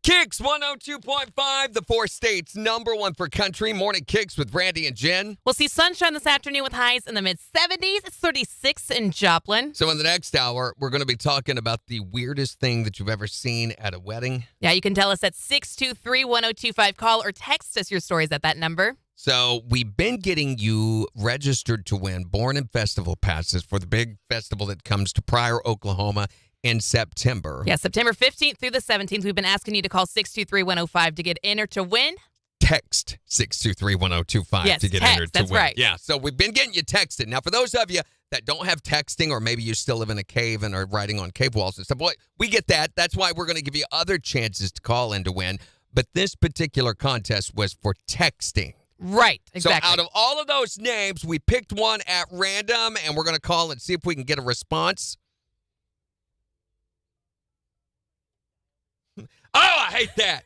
Speaker 3: KIX 102.5, the 4 states #1 for country. Morning KIX with Randy and Jen.
Speaker 4: We'll see sunshine this afternoon with highs in the mid-70s. It's 36 in Joplin.
Speaker 3: So in the next hour, we're going to be talking about the weirdest thing that you've ever seen at a wedding.
Speaker 4: Yeah, you can tell us at 623-1025. Call or text us your stories at that number.
Speaker 3: So we've been getting you registered to win Born and Festival passes for the big festival that comes to Pryor, Oklahoma in September.
Speaker 4: Yeah, September 15th through the 17th. We've been asking you to call 623-105 to get entered to win.
Speaker 3: Text 623-1025
Speaker 4: Yes,
Speaker 3: to get
Speaker 4: text,
Speaker 3: entered to
Speaker 4: that's
Speaker 3: win.
Speaker 4: right.
Speaker 3: Yeah, so we've been getting you texted. Now, for those of you that don't have texting, or maybe you still live in a cave and are writing on cave walls and stuff, boy, we get that. That's why we're going to give you other chances to call in to win. But this particular contest was for texting.
Speaker 4: Right, exactly.
Speaker 3: So out of all of those names, we picked one at random, and we're going to call and see if we can get a response. Oh, I hate that.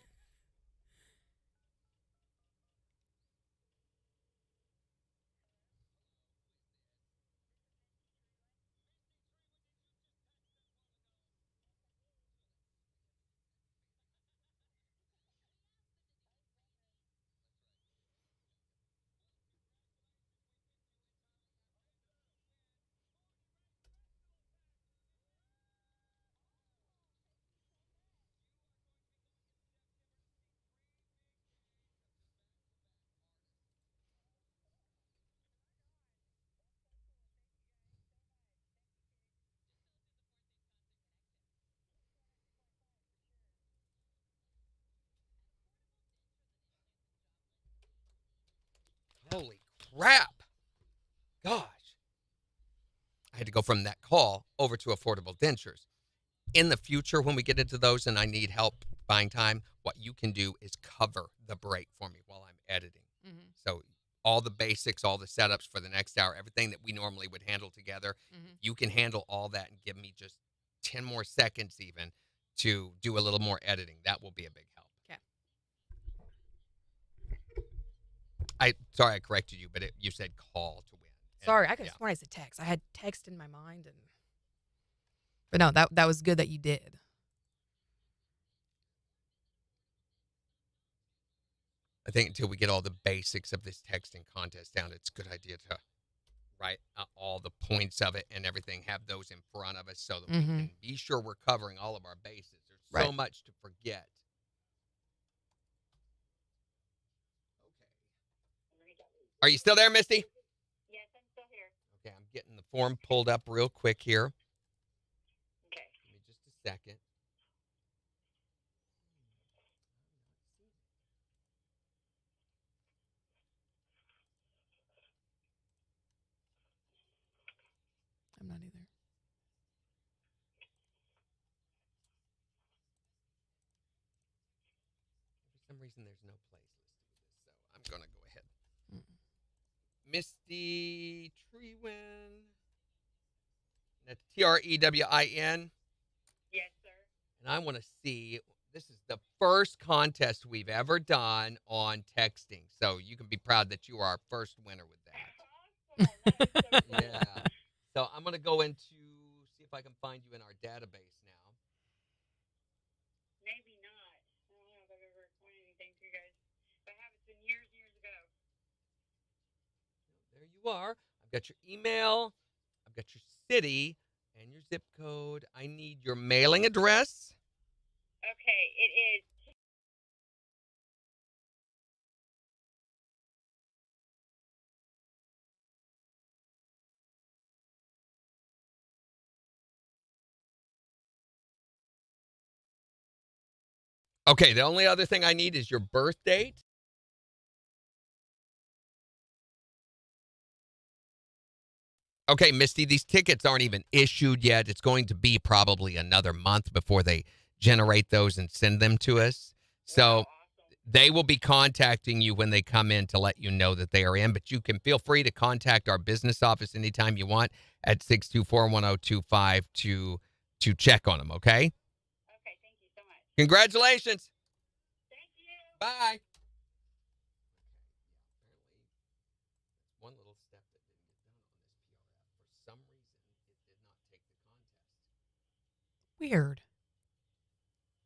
Speaker 3: Holy crap. Gosh. I had to go from that call over to affordable dentures. In the future, when we get into those and I need help buying time, what you can do is cover the break for me while I'm editing.
Speaker 4: Mhm.
Speaker 3: So all the basics, all the setups for the next hour, everything that we normally would handle together, you can handle all that and give me just 10 more seconds even to do a little more editing. That will be a big help.
Speaker 4: Okay.
Speaker 3: Sorry I corrected you, but you said call to win. And,
Speaker 4: Sorry, I could have sworn I said text. I had text in my mind, but no, that was good that you did.
Speaker 3: I think until we get all the basics of this texting contest down, it's a good idea to write all the points of it and everything, have those in front of us so that we can be sure we're covering all of our bases. There's so much to forget. Okay. Are you still there, Misty?
Speaker 6: Yes, I'm still here.
Speaker 3: Okay, I'm getting the form pulled up real quick here.
Speaker 6: Okay.
Speaker 3: Give me just a second.
Speaker 4: I'm not either.
Speaker 3: For some reason, there's no place listed with this, so I'm going to go ahead. Misty Trewin. That's Trewin.
Speaker 6: Yes, sir.
Speaker 3: And I want to see, this is the first contest we've ever done on texting. So you can be proud that you are our first winner with that.
Speaker 6: Awesome.
Speaker 3: Yeah. So I'm going to go into, see if I can find you in our database now.
Speaker 6: Maybe not. I don't know if I've ever explained anything to you guys. If I have, it's been years and years ago.
Speaker 3: There you are. I've got your email. I've got your city and your zip code. I need your mailing address.
Speaker 6: Okay, it is.
Speaker 3: Okay, the only other thing I need is your birth date. Okay, Misty, these tickets aren't even issued yet. It's going to be probably another month before they generate those and send them to us. So they will be contacting you when they come in to let you know that they are in, but you can feel free to contact our business office anytime you want at 624-1025 to check on them, okay?
Speaker 6: Okay, thank you so much.
Speaker 3: Congratulations.
Speaker 6: Thank you.
Speaker 3: Bye. One little step that didn't get done on this PRF. For some reason, it did not take the contest.
Speaker 4: Weird.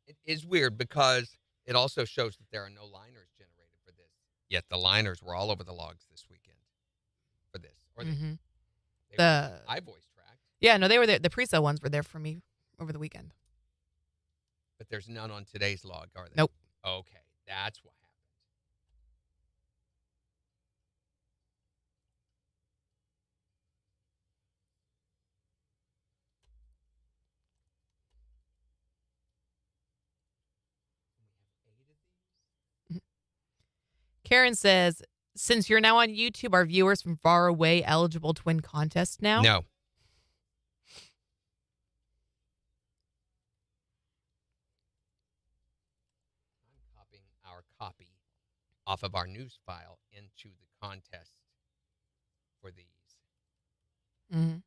Speaker 3: It is weird because it also shows that there are no liners generated for this. Yet the liners were all over the logs this weekend for this. Or they were iVoice tracked.
Speaker 4: Yeah, no, they were there. The pre-sale ones were there for me over the weekend.
Speaker 3: But there's none on today's log, are there?
Speaker 4: Nope.
Speaker 3: Okay, that's what happened.
Speaker 4: Karen says, since you're now on YouTube, are viewers from far away eligible to win contests now?
Speaker 3: No. I'm copying our copy off of our news file into the contest for these.
Speaker 4: Mm-hmm.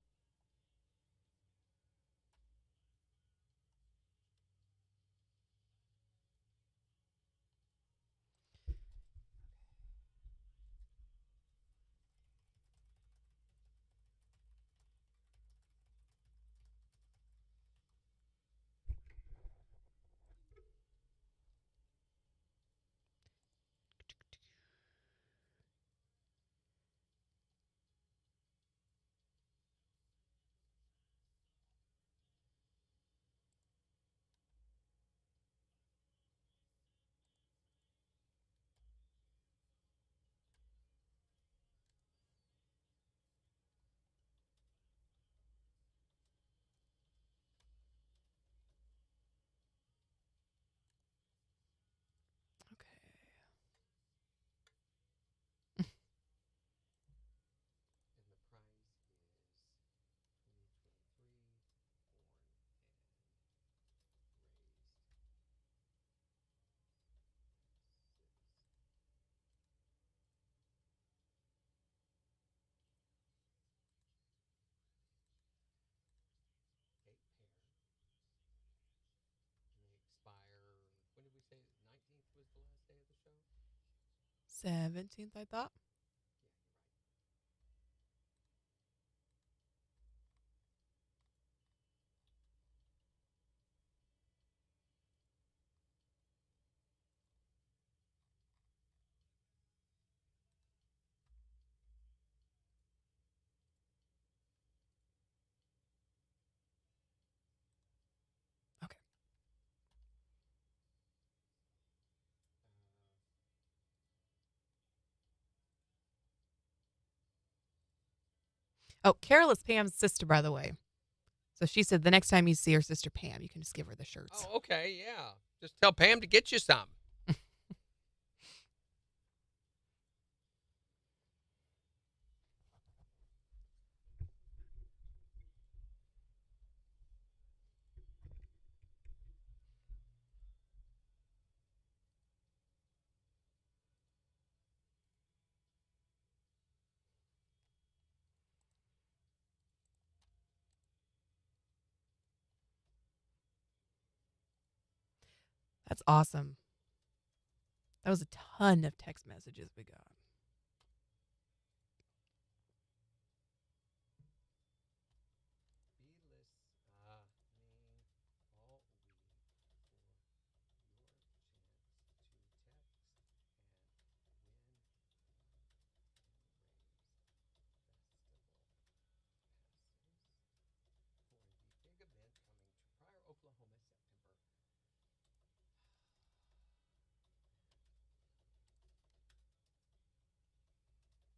Speaker 4: 17th, I thought. Okay. Oh, Carol is Pam's sister, by the way. So she said the next time you see her sister Pam, you can just give her the shirts.
Speaker 3: Oh, okay, yeah. Just tell Pam to get you some.
Speaker 4: That's awesome. That was a ton of text messages we got.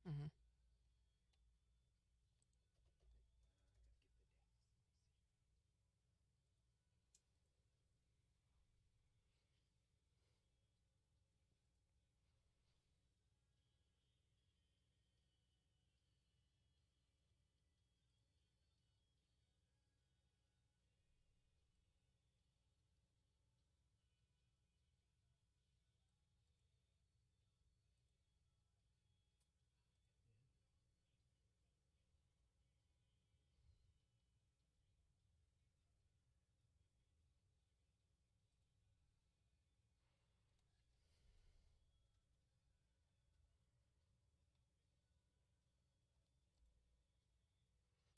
Speaker 4: Mm-hmm.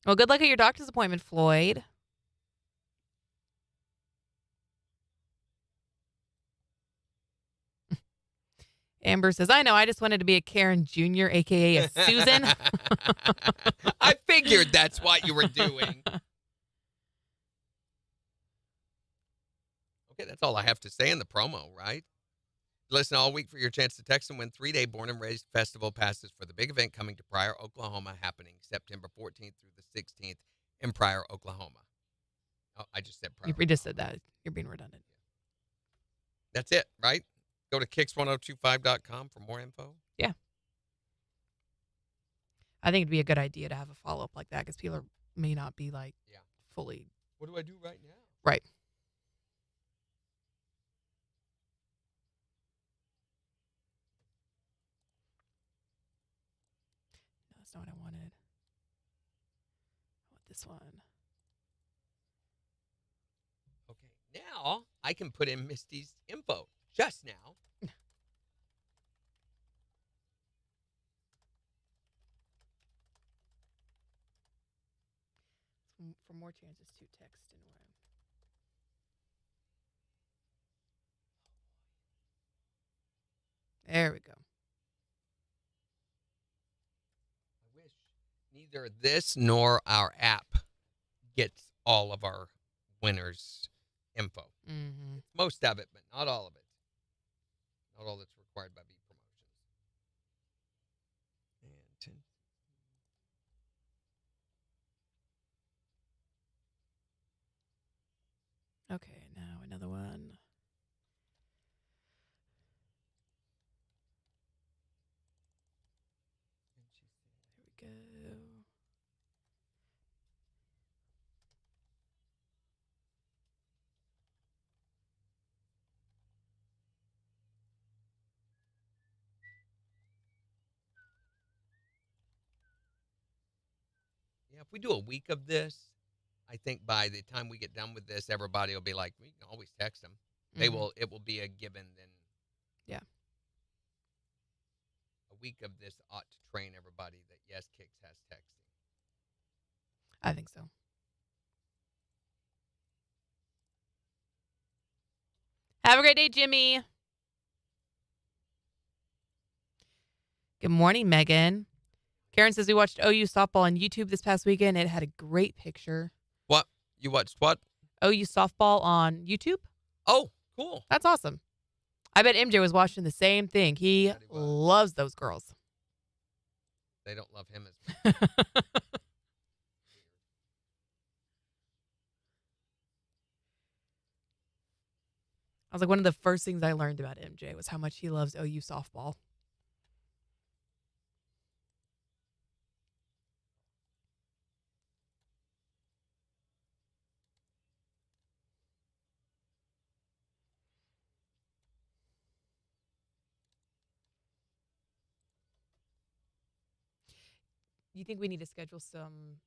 Speaker 4: Well, good luck at your doctor's appointment, Floyd. Amber says, I know, I just wanted to be a Karen Jr., a.k.a. a Susan.
Speaker 3: I figured that's what you were doing. Okay, that's all I have to say in the promo, right? Listen all week for your chance to text and win 3-day Born and Raised Festival passes for the big event coming to Pryor, Oklahoma, happening September 14th through the 16th in Pryor, Oklahoma. Oh, I just said Pryor.
Speaker 4: You just said that. You're being redundant.
Speaker 3: That's it, right? Go to KIX1025.com for more info.
Speaker 4: Yeah. I think it'd be a good idea to have a follow-up like that because people may not be fully.
Speaker 3: What do I do right now?
Speaker 4: Right. No, that's not what I wanted. I want this one.
Speaker 3: Okay, now I can put in Misty's info just now.
Speaker 4: For more chances to text and win. There we go.
Speaker 3: I wish neither this nor our app gets all of our winners' info.
Speaker 4: Mm-hmm.
Speaker 3: Most of it, but not all of it. Not all that's required by B Promotions. And
Speaker 4: Okay, now another one. There we go.
Speaker 3: yeah, if we do a week of this, I think by the time we get done with this, everybody will be like, we can always text them. They
Speaker 4: Mhm.
Speaker 3: will. It will be a given then.
Speaker 4: Yeah.
Speaker 3: week of this ought to train everybody that yes, KIX has texting.
Speaker 4: I think so. Have a great day, Jimmy. Good morning, Megan. Karen says we watched OU softball on YouTube this past weekend. It had a great picture.
Speaker 3: What? You watched what?
Speaker 4: OU softball on YouTube.
Speaker 3: Oh, cool.
Speaker 4: That's awesome. I bet MJ was watching the same thing. He
Speaker 3: Bet he was.
Speaker 4: loves those girls.
Speaker 3: They don't love him as much.
Speaker 4: I was like, one of the first things I learned about MJ was how much he loves OU softball. You think we need to schedule some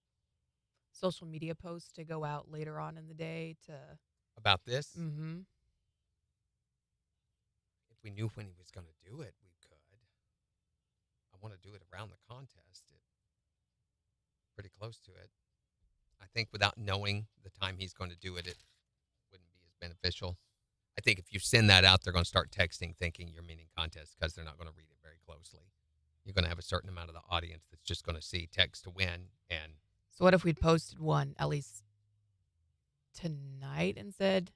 Speaker 4: social media posts to go out later on in the day to?
Speaker 3: About this?
Speaker 4: Mm-hmm.
Speaker 3: If we knew when he was going to do it, we could. I want to do it around the contest. Pretty close to it. I think without knowing the time he's going to do it, it wouldn't be as beneficial. I think if you send that out, they're going to start texting thinking you're meaning contest because they're not going to read it very closely. You're going to have a certain amount of the audience that's just going to see text to win. And
Speaker 4: So what if we'd posted one at least tonight and said,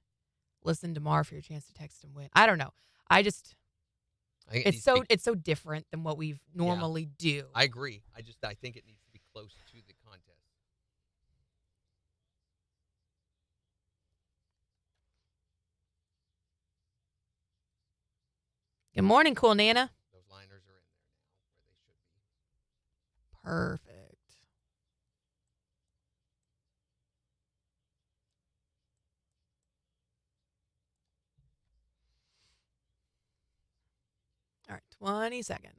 Speaker 4: listen tomorrow for your chance to text and win? I don't know. I just
Speaker 3: I think
Speaker 4: it's so different than what we normally do.
Speaker 3: I agree. I think it needs to be close to the contest.
Speaker 4: Good morning, cool Nana.
Speaker 3: Those liners are in there now where they should be.
Speaker 4: Perfect. All right, 20 seconds.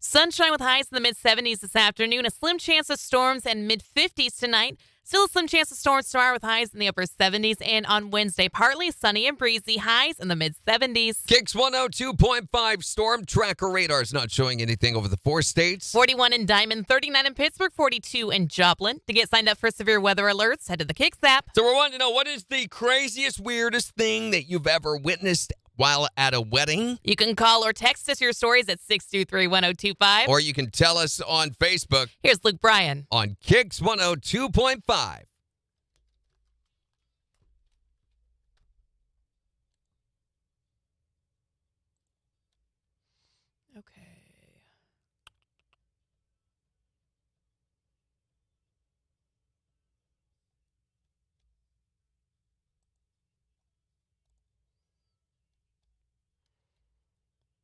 Speaker 4: Sunshine with highs in the mid-70s this afternoon. A slim chance of storms and mid-50s tonight. Still a slim chance of storms tomorrow with highs in the upper 70s. And on Wednesday, partly sunny and breezy. Highs in the mid-70s.
Speaker 3: KIX 102.5 storm tracker radar is not showing anything over the 4 states.
Speaker 4: 41 in Diamond, 39 in Pittsburgh, 42 in Joplin. To get signed up for severe weather alerts, head to the KIX app.
Speaker 3: So we're wanting to know, what is the craziest, weirdest thing that you've ever witnessed while at a wedding?
Speaker 4: You can call or text us your stories at 623-1025.
Speaker 3: Or you can tell us on Facebook
Speaker 4: Here's Luke Bryan.
Speaker 3: on KIX 102.5.
Speaker 4: Okay.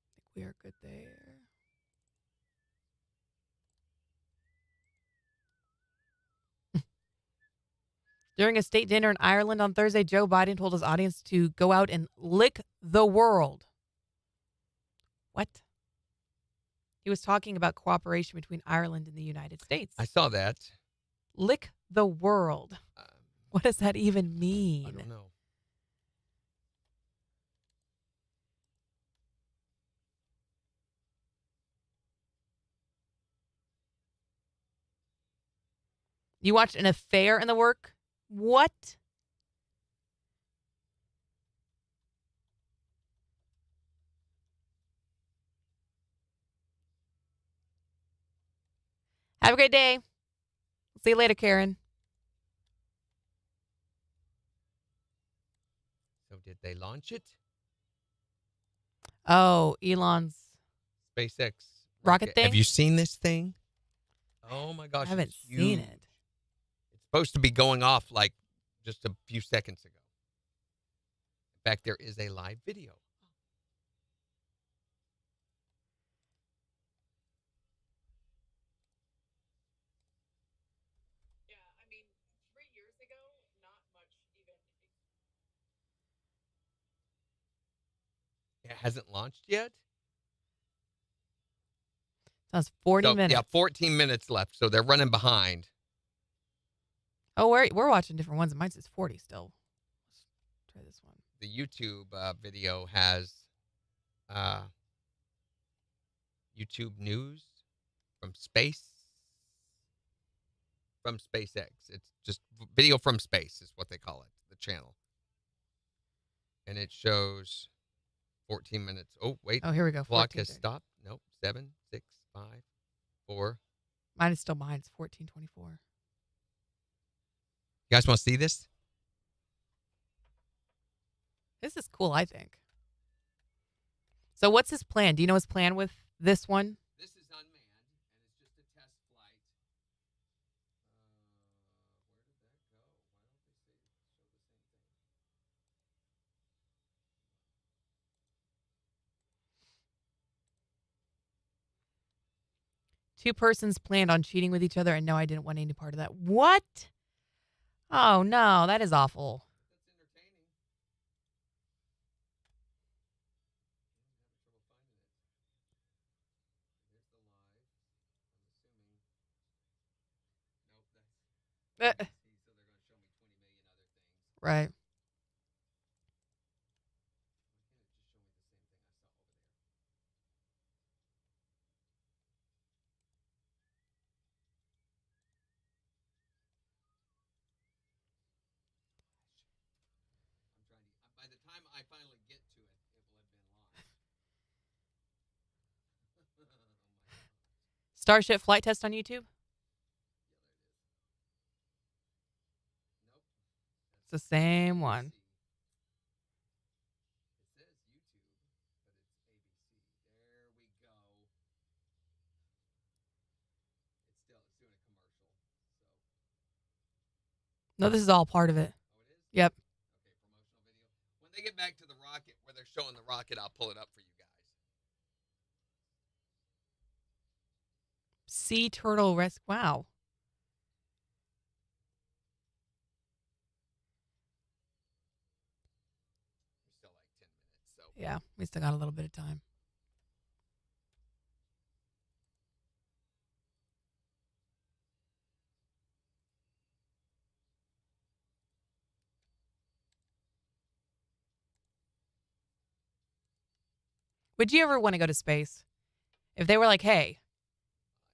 Speaker 4: I think we are good there. During a state dinner in Ireland on Thursday, Joe Biden told his audience to go out and lick the world. What? He was talking about cooperation between Ireland and the United States.
Speaker 3: I saw that.
Speaker 4: Lick the world. What does that even mean?
Speaker 3: I don't know.
Speaker 4: You watched an affair in the work? What? Have a great day. See you later, Karen.
Speaker 3: So did they launch it?
Speaker 4: Oh, Elon's
Speaker 3: SpaceX
Speaker 4: rocket thing?
Speaker 3: Have you seen this thing? Oh my gosh.
Speaker 4: I haven't
Speaker 3: it's
Speaker 4: seen
Speaker 3: huge.
Speaker 4: it.
Speaker 3: It's supposed to be going off like just a few seconds ago. In fact, there is a live video.
Speaker 4: Yeah, I mean, 3 years ago, not much even
Speaker 3: It hasn't launched yet.
Speaker 4: Sounds 40
Speaker 3: So,
Speaker 4: minutes.
Speaker 3: Yeah, 14 minutes left. So they're running behind.
Speaker 4: Oh, we're watching different ones. Mine says 40 still. Let's try this one.
Speaker 3: The YouTube video has YouTube news from space, from SpaceX. It's just video from space is what they call it, the channel. And it shows 14 minutes. Oh, wait.
Speaker 4: Oh, here we go.
Speaker 3: Clock has
Speaker 4: 14:30.
Speaker 3: stopped. Nope. 7, 6, 5, 4.
Speaker 4: Mine is still behind. It's 14:24.
Speaker 3: You guys want to see this?
Speaker 4: This is cool, I think. So what's his plan? Do you know his plan with this one?
Speaker 3: This is unmanned, and it's just a test flight.
Speaker 4: Two persons planned on cheating with each other, and no, I didn't want any part of that. What? Oh, no, that is awful.
Speaker 3: That's entertaining. Here's the live. I'm assuming. Nope, that's.
Speaker 4: Uh,
Speaker 3: So they're going to show me 20 million other things.
Speaker 4: right.
Speaker 3: By the time I finally get to it, it will have been launched. Oh my God.
Speaker 4: Starship flight test on YouTube?
Speaker 3: Nope.
Speaker 4: It's the same one.
Speaker 3: It says YouTube, but it's ABC. There we go. It's doing a commercial. So.
Speaker 4: No, this is all part of it.
Speaker 3: Oh, it is?
Speaker 4: Yep.
Speaker 3: Okay, promotional video. When they get back to the rocket, where they're showing the rocket, I'll pull it up for you guys.
Speaker 4: Sea turtle rescue. Wow.
Speaker 3: We're still like 10 minutes, so.
Speaker 4: Yeah, we still got a little bit of time. Would you ever want to go to space? If they were like, hey,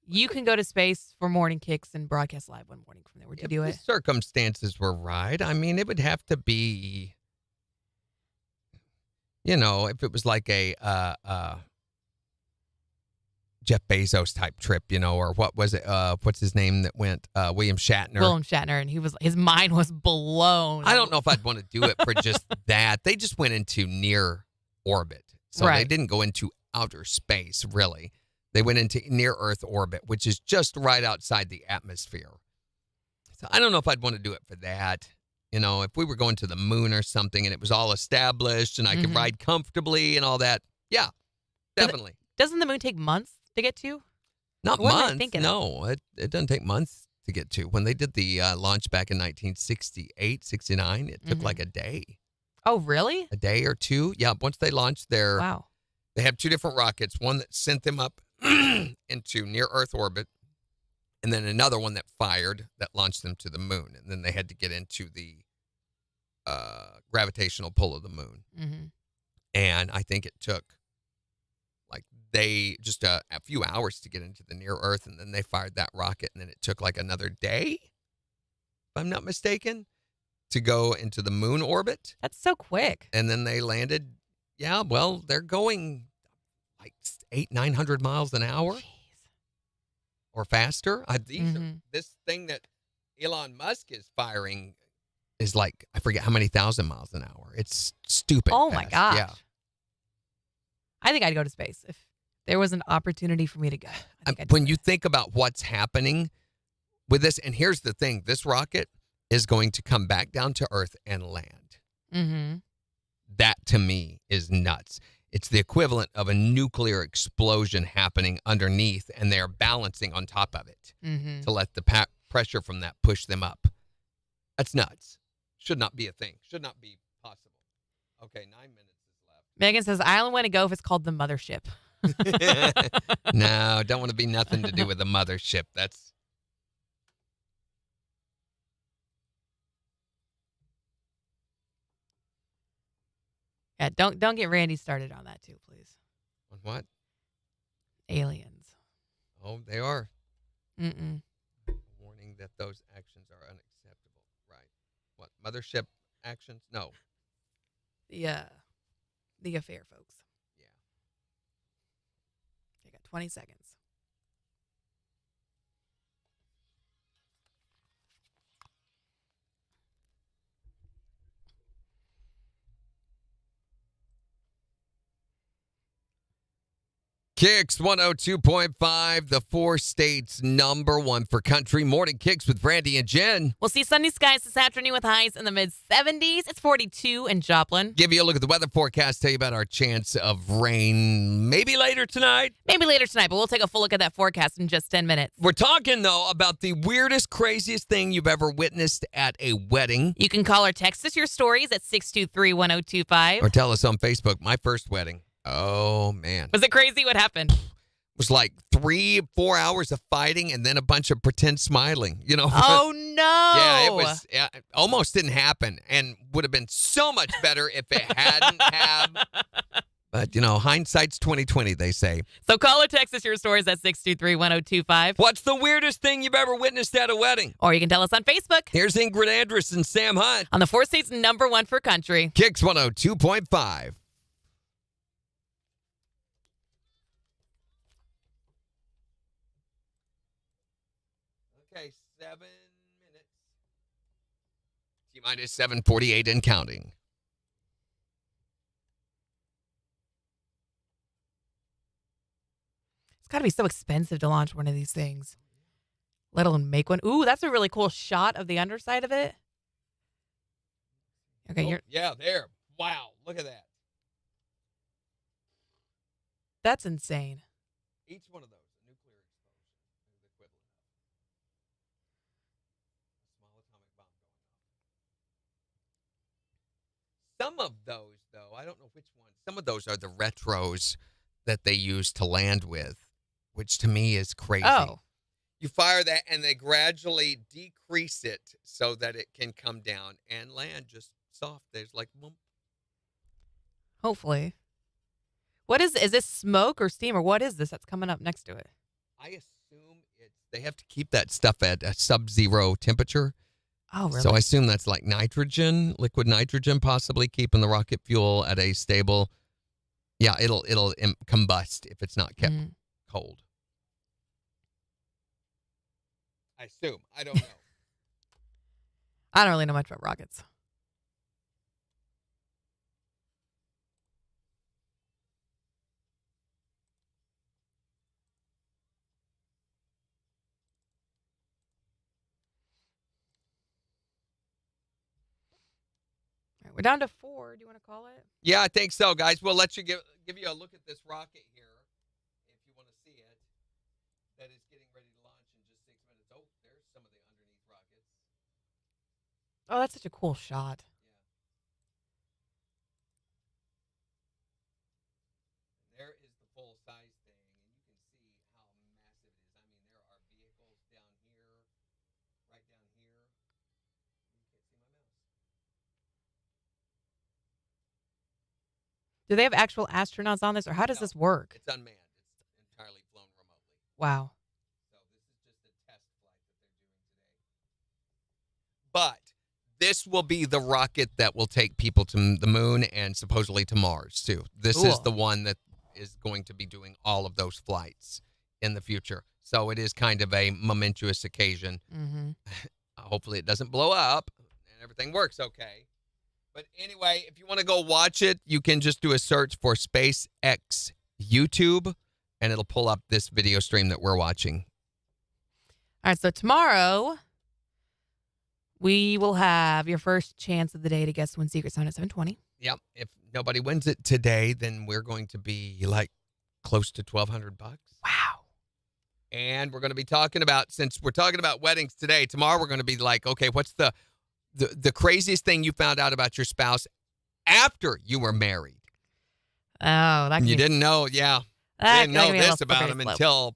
Speaker 4: you can go to space for morning kicks and broadcast live one morning from there, would you do
Speaker 3: If
Speaker 4: it?
Speaker 3: the circumstances were right, I mean, it would have to be, if it was like a Jeff Bezos type trip, or what was it? What's his name that went? William Shatner.
Speaker 4: William Shatner, and his mind was blown.
Speaker 3: I don't know if I'd want to do it for just that. They just went into near orbit. So
Speaker 4: Right.
Speaker 3: They didn't go into outer space, really. They went into near Earth orbit, which is just right outside the atmosphere. So I don't know if I'd want to do it for that. If we were going to the moon or something and it was all established and I could ride comfortably and all that, yeah, definitely.
Speaker 4: Doesn't the moon take months to get to?
Speaker 3: Not
Speaker 4: What am I
Speaker 3: months.
Speaker 4: thinking
Speaker 3: No, it doesn't take months to get to. When they did the launch back in 1968, 69, it took like a day.
Speaker 4: Oh, really?
Speaker 3: A day or two. Yeah, once they launched their,
Speaker 4: Wow.
Speaker 3: they have two different rockets, one that sent them up into near Earth orbit, and then another one that fired that launched them to the moon. And then they had to get into the gravitational pull of the moon.
Speaker 4: Mm-hmm.
Speaker 3: And I think it took just a few hours to get into the near Earth, and then they fired that rocket, and then it took like another day, if I'm not mistaken, to go into the moon orbit.
Speaker 4: That's so quick.
Speaker 3: And then they landed. Yeah, well, they're going like 800-900 miles an hour
Speaker 4: Jeez.
Speaker 3: or faster. This thing that Elon Musk is firing is like, I forget how many thousand miles an hour. It's stupid.
Speaker 4: Oh, my
Speaker 3: fast.
Speaker 4: gosh.
Speaker 3: Yeah.
Speaker 4: I think I'd go to space if there was an opportunity for me to go. I think I'd
Speaker 3: When
Speaker 4: do
Speaker 3: you
Speaker 4: it.
Speaker 3: think about what's happening with this, and here's the thing, this rocket is going to come back down to Earth and land.
Speaker 4: Mm-hmm.
Speaker 3: That to me is nuts. It's the equivalent of a nuclear explosion happening underneath, and they're balancing on top of it to let the pressure from that push them up. That's nuts. Should not be a thing. Should not be possible. Okay, 9 minutes is left.
Speaker 4: Megan says, I only want to go if it's called the mothership.
Speaker 3: No, don't want to be nothing to do with the mothership. That's
Speaker 4: Yeah, don't get Randy started on that too, please.
Speaker 3: on what?
Speaker 4: Aliens.
Speaker 3: Oh, they are.
Speaker 4: Mm-mm.
Speaker 3: Warning that those actions are unacceptable. Right. What? Mothership actions? No.
Speaker 4: The affair, folks.
Speaker 3: Yeah.
Speaker 4: They got 20 seconds.
Speaker 3: KIX 102.5, the 4 states #1 for country. Morning KIX with Brandy and Jen.
Speaker 4: We'll see sunny skies this afternoon with highs in the mid-70s. It's 42 in Joplin.
Speaker 3: Give you a look at the weather forecast, tell you about our chance of rain maybe later tonight.
Speaker 4: Maybe later tonight, but we'll take a full look at that forecast in just 10 minutes.
Speaker 3: We're talking, though, about the weirdest, craziest thing you've ever witnessed at a wedding.
Speaker 4: You can call or text us your stories at 623-1025.
Speaker 3: Or tell us on Facebook, my first wedding. Oh, man.
Speaker 4: Was it crazy? What happened?
Speaker 3: It was like 3-4 hours of fighting and then a bunch of pretend smiling, you know?
Speaker 4: Oh, no.
Speaker 3: Yeah, it was it almost didn't happen and would have been so much better if it hadn't have. But, you know, hindsight's 20/20, they say.
Speaker 4: So call or text us your stories at 623-1025.
Speaker 3: What's the weirdest thing you've ever witnessed at a wedding?
Speaker 4: Or you can tell us on Facebook
Speaker 3: Here's Ingrid Andress and Sam Hunt.
Speaker 4: on the 4 states #1 for country.
Speaker 3: KIX 102.5. Okay, 7 minutes. T-minus 7:48 and counting.
Speaker 4: It's got to be so expensive to launch one of these things, let alone make one. Ooh, that's a really cool shot of the underside of it. Okay,
Speaker 3: Oh, yeah, there. Wow, look at that.
Speaker 4: that's insane.
Speaker 3: Each one of those, a nuclear explosion is the equivalent of a small atomic bomb going off. Some of those, though, I don't know which ones. Some of those are the retros that they use to land with, which to me is crazy.
Speaker 4: Oh.
Speaker 3: You fire that and they gradually decrease it so that it can come down and land just soft. There's like, boom.
Speaker 4: Hopefully. What is this smoke or steam or what is this that's coming up next to it?
Speaker 3: I assume they have to keep that stuff at a sub-zero temperature.
Speaker 4: Oh, really?
Speaker 3: So I assume that's like nitrogen, liquid nitrogen, possibly keeping the rocket fuel at a stable. Yeah, it'll combust if it's not kept cold. I assume. I don't know.
Speaker 4: I don't really know much about rockets. All right, we're down to 4. Do you want to call it?
Speaker 3: Yeah, I think so, guys. We'll let you give you a look at this rocket here if you want to see it. That is getting ready to launch in just 6 minutes. Oh, there's some of the underneath rockets.
Speaker 4: Oh, that's such a cool shot.
Speaker 3: There is the full size thing, and you can see how massive it is. I mean, there are vehicles down here, right down here. You can't see my mouse.
Speaker 4: Do they have actual astronauts on this, or how does
Speaker 3: No,
Speaker 4: this work?
Speaker 3: It's unmanned. It's entirely flown remotely.
Speaker 4: Wow.
Speaker 3: So this is just a test flight that they're doing today. But this will be the rocket that will take people to the moon and supposedly to Mars, too. This is
Speaker 4: Cool.
Speaker 3: the one that is going to be doing all of those flights in the future. So it is kind of a momentous occasion.
Speaker 4: Mm-hmm.
Speaker 3: Hopefully it doesn't blow up and everything works okay. But anyway, if you want to go watch it, you can just do a search for SpaceX YouTube, and it'll pull up this video stream that we're watching.
Speaker 4: All right, so tomorrow we will have your first chance of the day to guess Win Secret Sound at 7:20.
Speaker 3: Yep. If nobody wins it today, then we're going to be like close to $1,200.
Speaker 4: Wow.
Speaker 3: And we're going to be talking about, since we're talking about weddings today, tomorrow we're going to be like, okay, what's the craziest thing you found out about your spouse after you were married?
Speaker 4: Oh, that can
Speaker 3: You
Speaker 4: be,
Speaker 3: didn't know, yeah.
Speaker 4: that,
Speaker 3: Didn't
Speaker 4: that
Speaker 3: know
Speaker 4: can be a
Speaker 3: this
Speaker 4: little
Speaker 3: about
Speaker 4: slippery
Speaker 3: him
Speaker 4: slope.
Speaker 3: until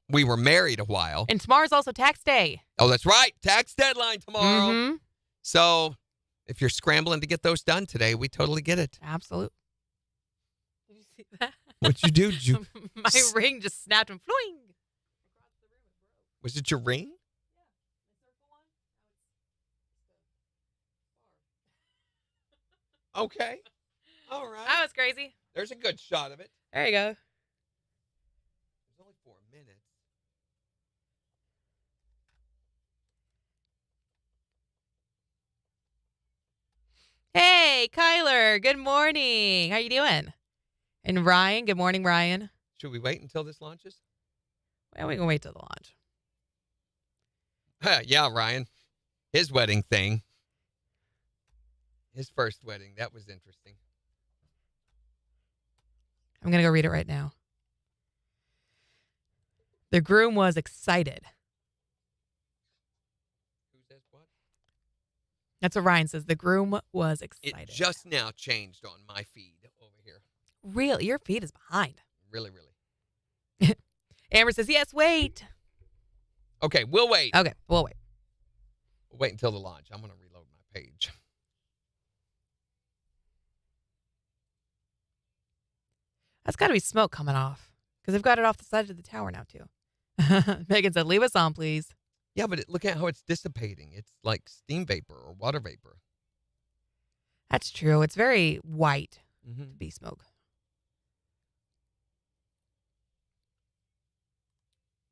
Speaker 3: we were married a while.
Speaker 4: And tomorrow's also tax day.
Speaker 3: Oh, that's right. Tax deadline tomorrow.
Speaker 4: Mm-hmm.
Speaker 3: So if you're scrambling to get those done today, we totally get it.
Speaker 4: Absolutely. Did you see that?
Speaker 3: What'd you do? Did you,
Speaker 4: My ring just snapped and fling.
Speaker 3: was it your ring? Okay. All right.
Speaker 4: That was crazy.
Speaker 3: There's a good shot of it.
Speaker 4: There you go.
Speaker 3: It's only 4 minutes.
Speaker 4: Hey, Kyler. Good morning. How you doing? And Ryan. Good morning, Ryan.
Speaker 3: Should we wait until this launches?
Speaker 4: Well, we can wait till the launch.
Speaker 3: Yeah, Ryan. His wedding thing. His first wedding. That was interesting.
Speaker 4: I'm going to go read it right now. The groom was excited.
Speaker 3: Who says what?
Speaker 4: That's what Ryan says. The groom was
Speaker 3: It
Speaker 4: excited.
Speaker 3: just now changed on my feed over here.
Speaker 4: Really? Your feed is behind.
Speaker 3: Really, really.
Speaker 4: Amber says, yes, wait.
Speaker 3: Okay, we'll wait.
Speaker 4: Okay, we'll wait.
Speaker 3: We'll wait until the launch. I'm going to reload my page.
Speaker 4: That's got to be smoke coming off because they've got it off the side of the tower now, too. Megan said, leave us on, please.
Speaker 3: Yeah, but look at how it's dissipating. It's like steam vapor or water vapor.
Speaker 4: That's true. It's very white
Speaker 3: Mm-hmm.
Speaker 4: to be smoke.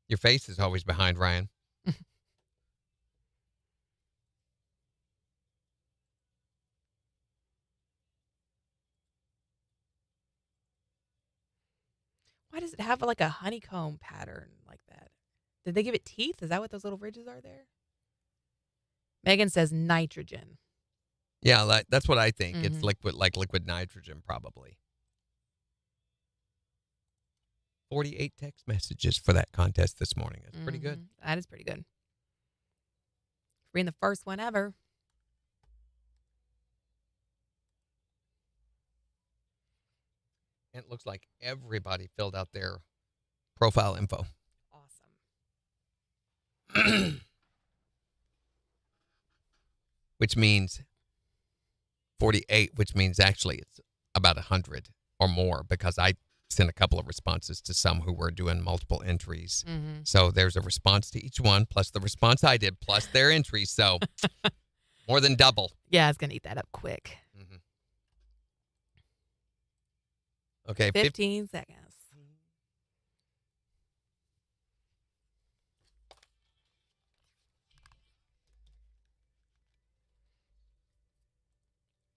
Speaker 3: Your face is always behind, Ryan.
Speaker 4: Why does it have like a honeycomb pattern like that? Did they give it teeth? Is that what those little ridges are there? Megan says nitrogen.
Speaker 3: Yeah, that's what I think. It's
Speaker 4: Mhm.
Speaker 3: liquid, like liquid nitrogen, probably. 48 text messages for that contest this morning. That's pretty good.
Speaker 4: Mhm. That is pretty good. Being the first one ever.
Speaker 3: And it looks like everybody filled out their profile info.
Speaker 4: Awesome.
Speaker 3: Which means 48, which means actually it's about 100 or more because I sent a couple of responses to some who were doing multiple entries.
Speaker 4: Mm-hmm.
Speaker 3: So there's a response to each one, plus the response I did, plus their entries. So more than double.
Speaker 4: Yeah, it's going to eat that up quick.
Speaker 3: Mm-hmm. Okay.
Speaker 4: 15 seconds.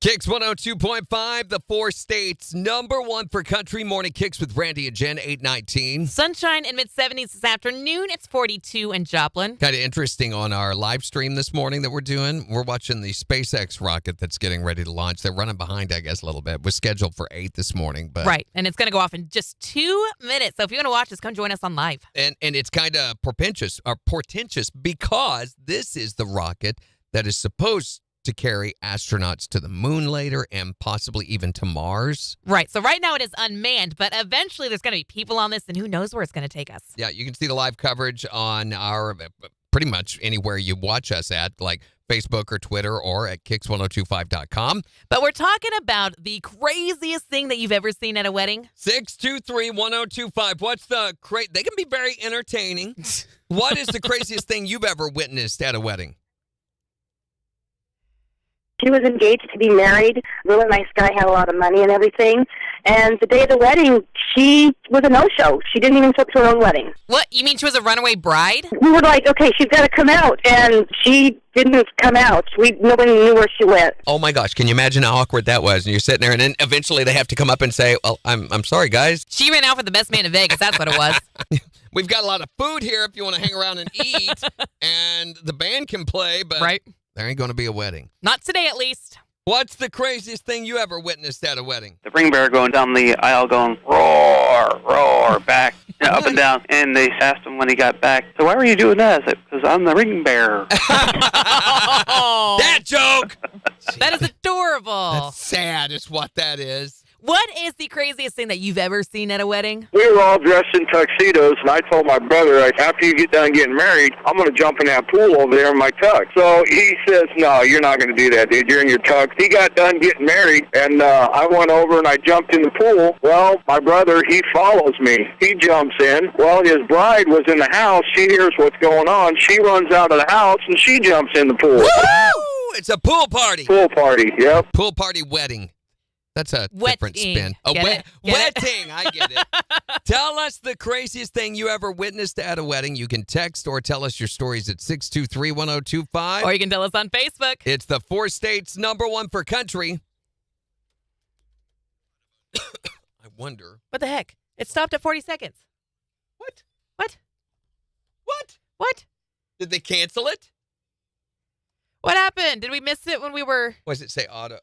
Speaker 3: KIX 102.5, the 4 states, #1 for country. Morning KIX with Randy and Jen, 819.
Speaker 4: Sunshine in mid-70s this afternoon. It's 42 in Joplin.
Speaker 3: Kind of interesting on our live stream this morning that we're doing. We're watching the SpaceX rocket that's getting ready to launch. They're running behind, I guess, a little bit. Was scheduled for 8 this morning. But
Speaker 4: Right, and it's going to go off in just 2 minutes. So if you want to watch this, come join us on live.
Speaker 3: And it's kind of portentous because this is the rocket that is supposed to carry astronauts to the moon later and possibly even to Mars.
Speaker 4: Right, so right now it is unmanned, but eventually there's going to be people on this, and who knows where it's going to take us.
Speaker 3: Yeah, you can see the live coverage on our pretty much anywhere you watch us at, like Facebook or Twitter or at KIX1025.com.
Speaker 4: But we're talking about the craziest thing that you've ever seen at a wedding.
Speaker 3: 623-1025. What's the They can be very entertaining. What is the craziest thing you've ever witnessed at a wedding?
Speaker 7: She was engaged to be married. Really nice guy, had a lot of money and everything. And the day of the wedding, she was a no-show. She didn't even show up to her own wedding.
Speaker 4: What? You mean she was a runaway bride?
Speaker 7: We were like, okay, she's got to come out. And she didn't come out. Nobody knew where she went.
Speaker 3: Oh, my gosh. Can you imagine how awkward that was? And you're sitting there, and then eventually they have to come up and say, well, I'm sorry, guys.
Speaker 4: She ran out for the best man in Vegas. That's what it was.
Speaker 3: We've got a lot of food here if you want to hang around and eat. And the band can play, but
Speaker 4: Right?
Speaker 3: there ain't going to be a wedding.
Speaker 4: Not today, at least.
Speaker 3: What's the craziest thing you ever witnessed at a wedding?
Speaker 8: The ring bearer going down the aisle going, roar, roar, back, up and down. And they asked him when he got back, so why were you doing that? I said, because I'm the ring bearer.
Speaker 4: Oh,
Speaker 3: That joke!
Speaker 4: that is adorable.
Speaker 3: That's sad is what that is.
Speaker 4: What is the craziest thing that you've ever seen at a wedding?
Speaker 9: We were all dressed in tuxedos, and I told my brother, after you get done getting married, I'm going to jump in that pool over there in my tux. So he says, no, you're not going to do that, dude. You're in your tux. He got done getting married, and I went over and I jumped in the pool. Well, my brother, he follows me. He jumps in. Well, his bride was in the house. She hears what's going on. She runs out of the house, and she jumps in the pool.
Speaker 3: Woo! It's a pool party.
Speaker 9: Pool party, yep.
Speaker 3: Pool party wedding. That's a different spin. A wedding. I get it. Tell us the craziest thing you ever witnessed at a wedding. You can text or tell us your stories at 623-1025.
Speaker 4: Or you can tell us on Facebook.
Speaker 3: It's the 4 states #1 for country. I wonder.
Speaker 4: What the heck? It stopped at 40 seconds.
Speaker 3: What?
Speaker 4: What?
Speaker 3: What?
Speaker 4: What?
Speaker 3: Did they cancel it?
Speaker 4: What happened? Did we miss it when we were...
Speaker 3: What does it say? Audio.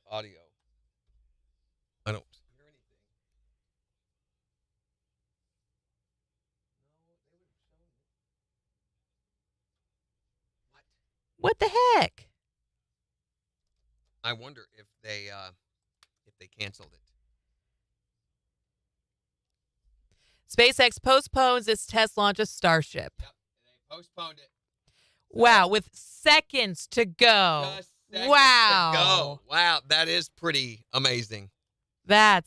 Speaker 3: I don't hear anything.
Speaker 4: What the heck?
Speaker 3: I wonder if they canceled it.
Speaker 4: SpaceX postpones its test launch of Starship.
Speaker 3: Yep, they postponed it.
Speaker 4: Wow, with seconds to go.
Speaker 3: Just seconds
Speaker 4: Wow.
Speaker 3: to go. Wow, that is pretty amazing.
Speaker 4: That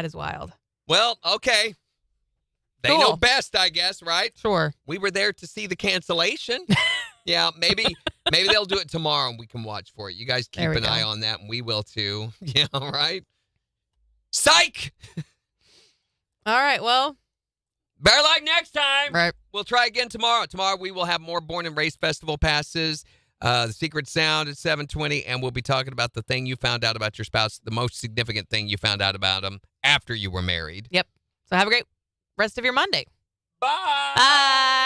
Speaker 4: is wild.
Speaker 3: Well, okay. They
Speaker 4: Cool.
Speaker 3: know best, I guess, right?
Speaker 4: Sure.
Speaker 3: We were there to see the cancellation. Yeah, maybe they'll do it tomorrow and we can watch for it. You guys keep
Speaker 4: There we
Speaker 3: an
Speaker 4: go.
Speaker 3: eye on that and we will too. Yeah, all right. Psych!
Speaker 4: All right, well.
Speaker 3: Better luck next time.
Speaker 4: Right.
Speaker 3: We'll try again tomorrow. Tomorrow we will have more Born and Raised Festival passes, the Secret Sound at 7:20, and we'll be talking about the thing you found out about your spouse, the most significant thing you found out about them after you were married.
Speaker 4: Yep. So have a great rest of your Monday.
Speaker 3: Bye.
Speaker 4: Bye.